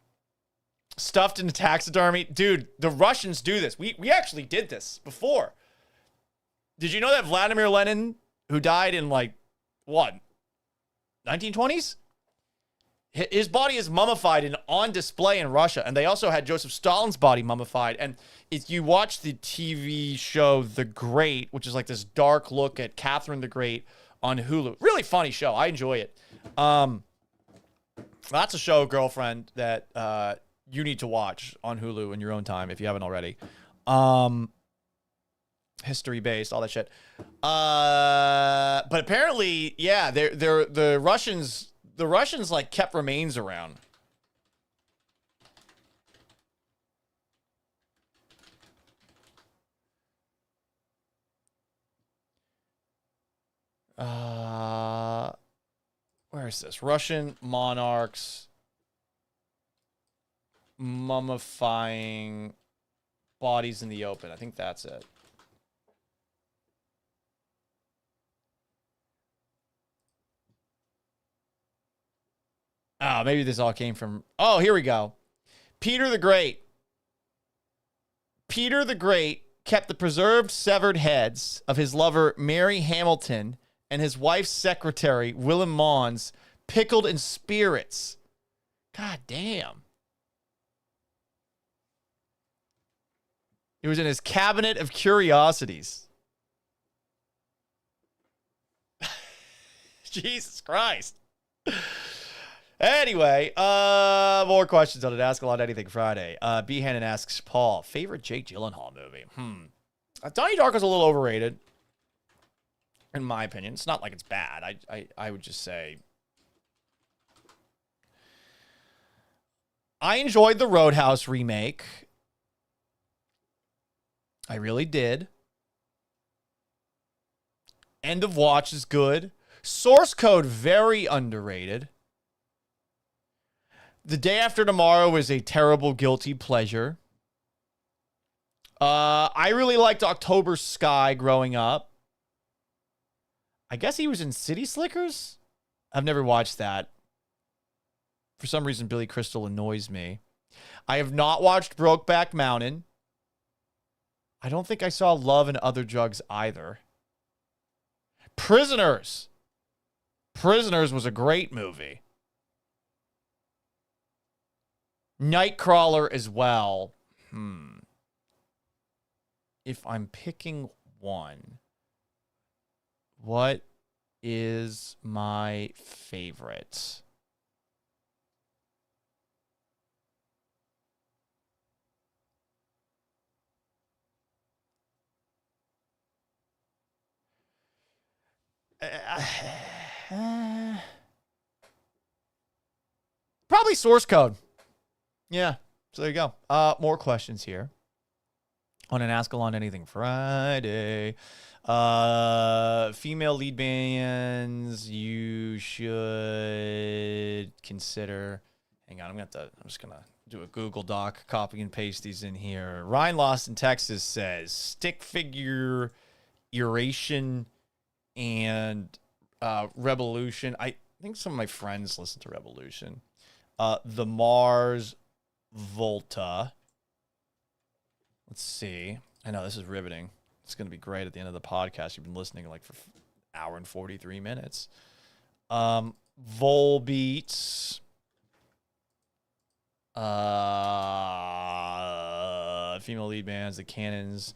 Speaker 1: Stuffed in a taxidermy. Dude, the Russians do this. We actually did this before. Did you know that Vladimir Lenin, who died in like, what, 1920s? His body is mummified and on display in Russia. And they also had Joseph Stalin's body mummified. And if you watch the TV show The Great, which is like this dark look at Catherine the Great on Hulu. Really funny show. I enjoy it. That's a show, girlfriend, that you need to watch on Hulu in your own time if you haven't already. History based, all that shit. But apparently, yeah, the Russians like kept remains around. Where is this? Russian monarchs mummifying bodies in the open. I think that's it. Oh, maybe this all came from... Oh, here we go. Peter the Great. Peter the Great kept the preserved severed heads of his lover Mary Hamilton and his wife's secretary, Willem Mons, pickled in spirits. God damn. It was in his cabinet of curiosities. Jesus Christ. Anyway, more questions on an Ask Gallant Anything Friday. B. Hannon asks, Paul, favorite Jake Gyllenhaal movie? Donnie Darko's a little overrated, in my opinion. It's not like it's bad. I would just say I enjoyed the Roadhouse remake. I really did. End of Watch is good. Source Code, very underrated. The Day After Tomorrow is a terrible guilty pleasure. I really liked October Sky growing up. I guess he was in City Slickers? I've never watched that. For some reason, Billy Crystal annoys me. I have not watched Brokeback Mountain. I don't think I saw Love and Other Drugs either. Prisoners. Prisoners was a great movie. Nightcrawler as well. If I'm picking one, what is my favorite? Probably Source Code. Yeah. So there you go. More questions here on an Ask Gallant Anything Friday. Female lead bands you should consider. Hang on, I'm just gonna do a Google Doc, copy and paste these in here. Ryan Lawson, Texas says stick figure, Eurasian, and Revolution. I think some of my friends listen to Revolution. The Mars Volta. Let's see. I know this is riveting. It's going to be great at the end of the podcast. You've been listening like for an hour and 43 minutes. Volbeats. Female lead bands, The Cannons,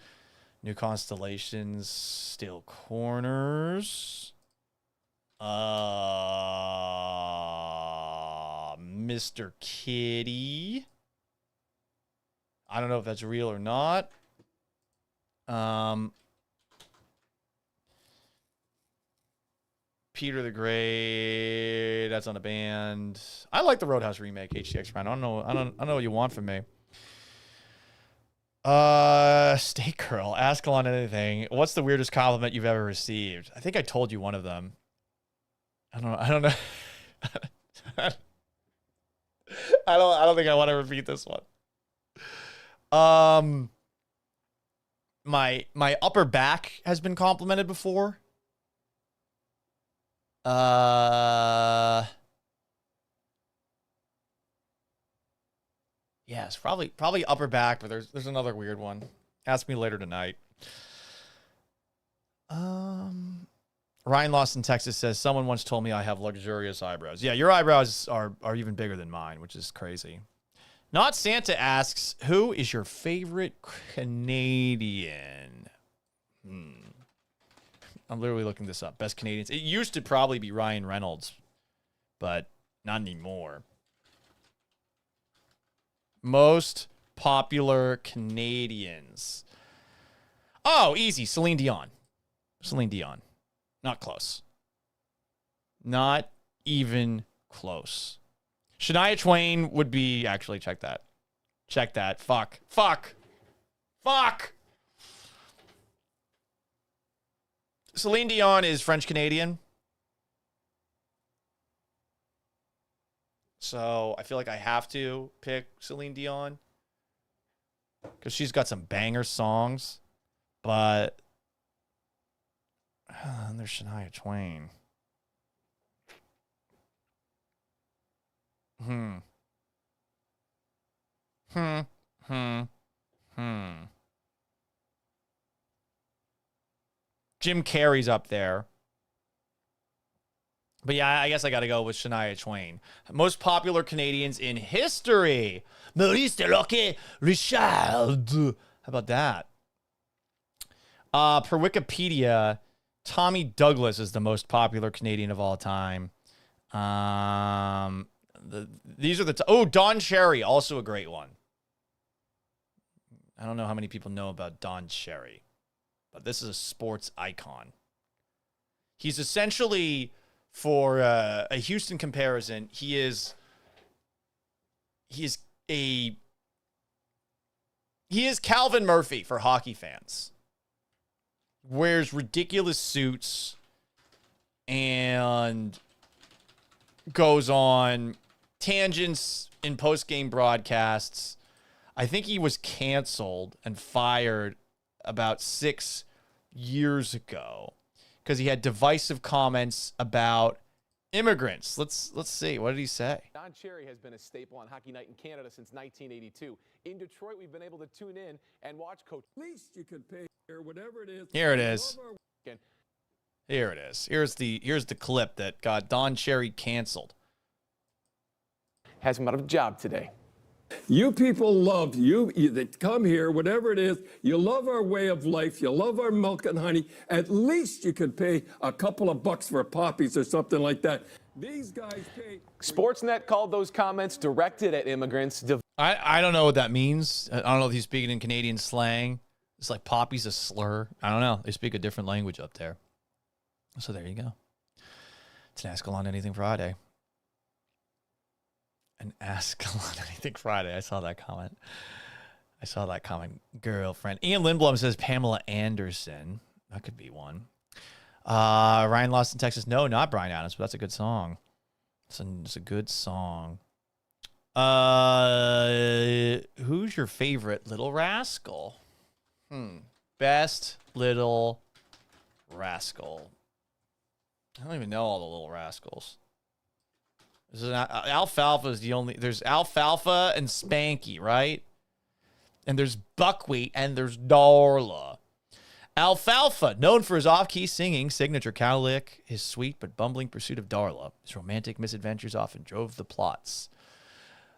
Speaker 1: New Constellations, Still Corners. Mr. Kitty. I don't know if that's real or not. Peter the Great. That's on a band. I like the Roadhouse remake, HTX Crown. I don't know what you want from me. Steak Girl. Ask Gallant Anything. What's the weirdest compliment you've ever received? I think I told you one of them. I don't know. I don't think I want to repeat this one. My upper back has been complimented before. Yes, probably upper back, but there's another weird one. Ask me later tonight. Ryan Lawson, Texas says, someone once told me I have luxurious eyebrows. Yeah, your eyebrows are even bigger than mine, which is crazy. Not Santa asks, who is your favorite Canadian? I'm literally looking this up. Best Canadians. It used to probably be Ryan Reynolds, but not anymore. Most popular Canadians. Oh, easy. Celine Dion. Celine Dion. Not close. Not even close. Shania Twain would be... Actually, check that. Check that. Fuck. Celine Dion is French-Canadian. So I feel like I have to pick Celine Dion. Because she's got some banger songs. But... there's Shania Twain. Jim Carrey's up there. But yeah, I guess I got to go with Shania Twain. Most popular Canadians in history. Maurice Deloque Richard. How about that? Per Wikipedia, Tommy Douglas is the most popular Canadian of all time. These are the... Don Cherry, also a great one. I don't know how many people know about Don Cherry, but this is a sports icon. He's essentially, for a Houston comparison, he is Calvin Murphy for hockey fans. Wears ridiculous suits, and goes on tangents in post-game broadcasts. I think he was canceled and fired about 6 years ago because he had divisive comments about immigrants. Let's see. What did he say?
Speaker 21: Don Cherry has been a staple on Hockey Night in Canada since 1982. In Detroit, we've been able to tune in and watch Coach. At least you could pay here, whatever it is.
Speaker 1: Here it is. Here it is. Here's the clip that got Don Cherry canceled.
Speaker 21: Has him out of a job today.
Speaker 22: You people love you that come here, whatever it is. You love our way of life. You love our milk and honey. At least you could pay a couple of bucks for poppies or something like that. These guys pay.
Speaker 21: Sportsnet called those comments directed at immigrants.
Speaker 1: I don't know what that means. I don't know if he's speaking in Canadian slang. It's like poppy's a slur. I don't know. They speak a different language up there. So there you go. It's an Ask Gallant Anything Friday. An Ask Gallant Anything Friday. I saw that comment. Girlfriend. Ian Lindblom says Pamela Anderson. That could be one. Ryan Lost in Texas. No, not Bryan Adams, but that's a good song. It's a good song. Who's your favorite Little Rascal? Best Little Rascal. I don't even know all the Little Rascals. Alfalfa is the only. There's Alfalfa and Spanky, right? And there's Buckwheat and there's Darla. Alfalfa, known for his off-key singing, signature cow lick, his sweet but bumbling pursuit of Darla. His romantic misadventures often drove the plots.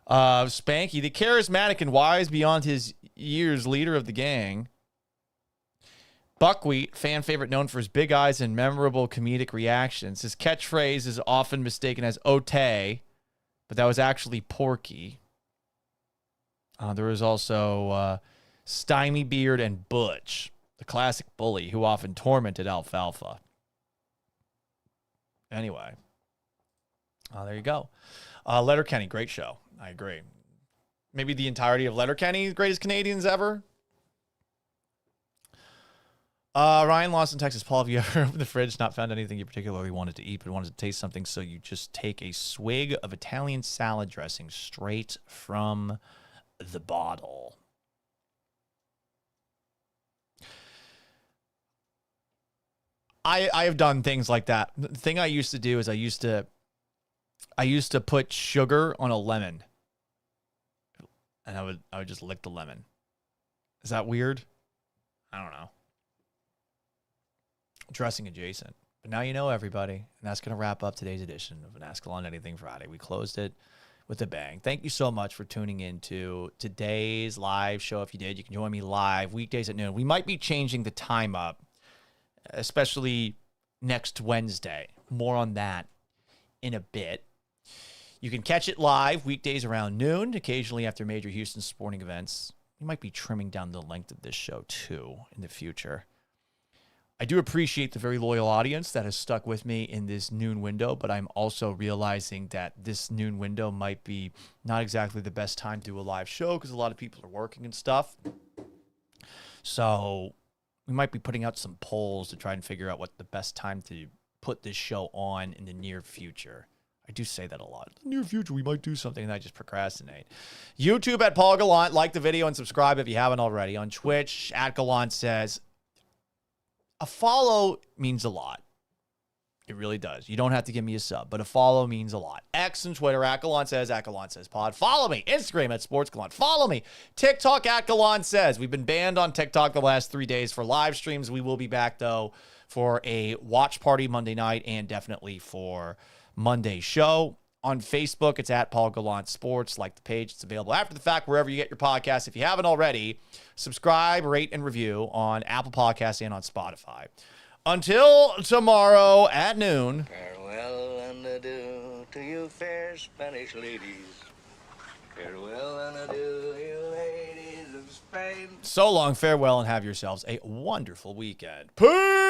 Speaker 1: Spanky, the charismatic and wise beyond his years leader of the gang. Buckwheat, fan favorite known for his big eyes and memorable comedic reactions. His catchphrase is often mistaken as Ote, but that was actually Porky. There was also Stymie Beard and Butch, the classic bully who often tormented Alfalfa. Anyway, there you go. Letterkenny, great show. I agree. Maybe the entirety of Letterkenny, greatest Canadians ever. Ryan Lost in Texas. Paul, have you ever opened the fridge, not found anything you particularly wanted to eat, but wanted to taste something, so you just take a swig of Italian salad dressing straight from the bottle? I have done things like that. The thing I used to do is I used to put sugar on a lemon, and I would just lick the lemon. Is that weird? I don't know. Dressing adjacent. But now you know, everybody. And that's going to wrap up today's edition of an Ask Gallant Anything Friday. We closed it with a bang. Thank you so much for tuning in to today's live show. If you did, you can join me live weekdays at noon. We might be changing the time up, especially next Wednesday. More on that in a bit. You can catch it live weekdays around noon, occasionally after major Houston sporting events. We might be trimming down the length of this show, too, in the future. I do appreciate the very loyal audience that has stuck with me in this noon window, but I'm also realizing that this noon window might be not exactly the best time to do a live show because a lot of people are working and stuff. So we might be putting out some polls to try and figure out what the best time to put this show on in the near future. I do say that a lot. In the near future, we might do something, and I just procrastinate. YouTube at Paul Gallant. Like the video and subscribe if you haven't already. On Twitch, at Gallant Says. A follow means a lot. It really does. You don't have to give me a sub, but a follow means a lot. X and Twitter, at Gallant Says Pod. Follow me. Instagram at Sports Gallant. Follow me. TikTok at Gallant Says. We've been banned on TikTok the last 3 days for live streams. We will be back, though, for a watch party Monday night and definitely for Monday's show. On Facebook, it's at Paul Gallant Sports. Like the page. It's available after the fact wherever you get your podcasts. If you haven't already, subscribe, rate, and review on Apple Podcasts and on Spotify. Until tomorrow at noon.
Speaker 23: Farewell and adieu to you fair Spanish ladies. Farewell and adieu, you ladies of Spain.
Speaker 1: So long, farewell, and have yourselves a wonderful weekend. Peace!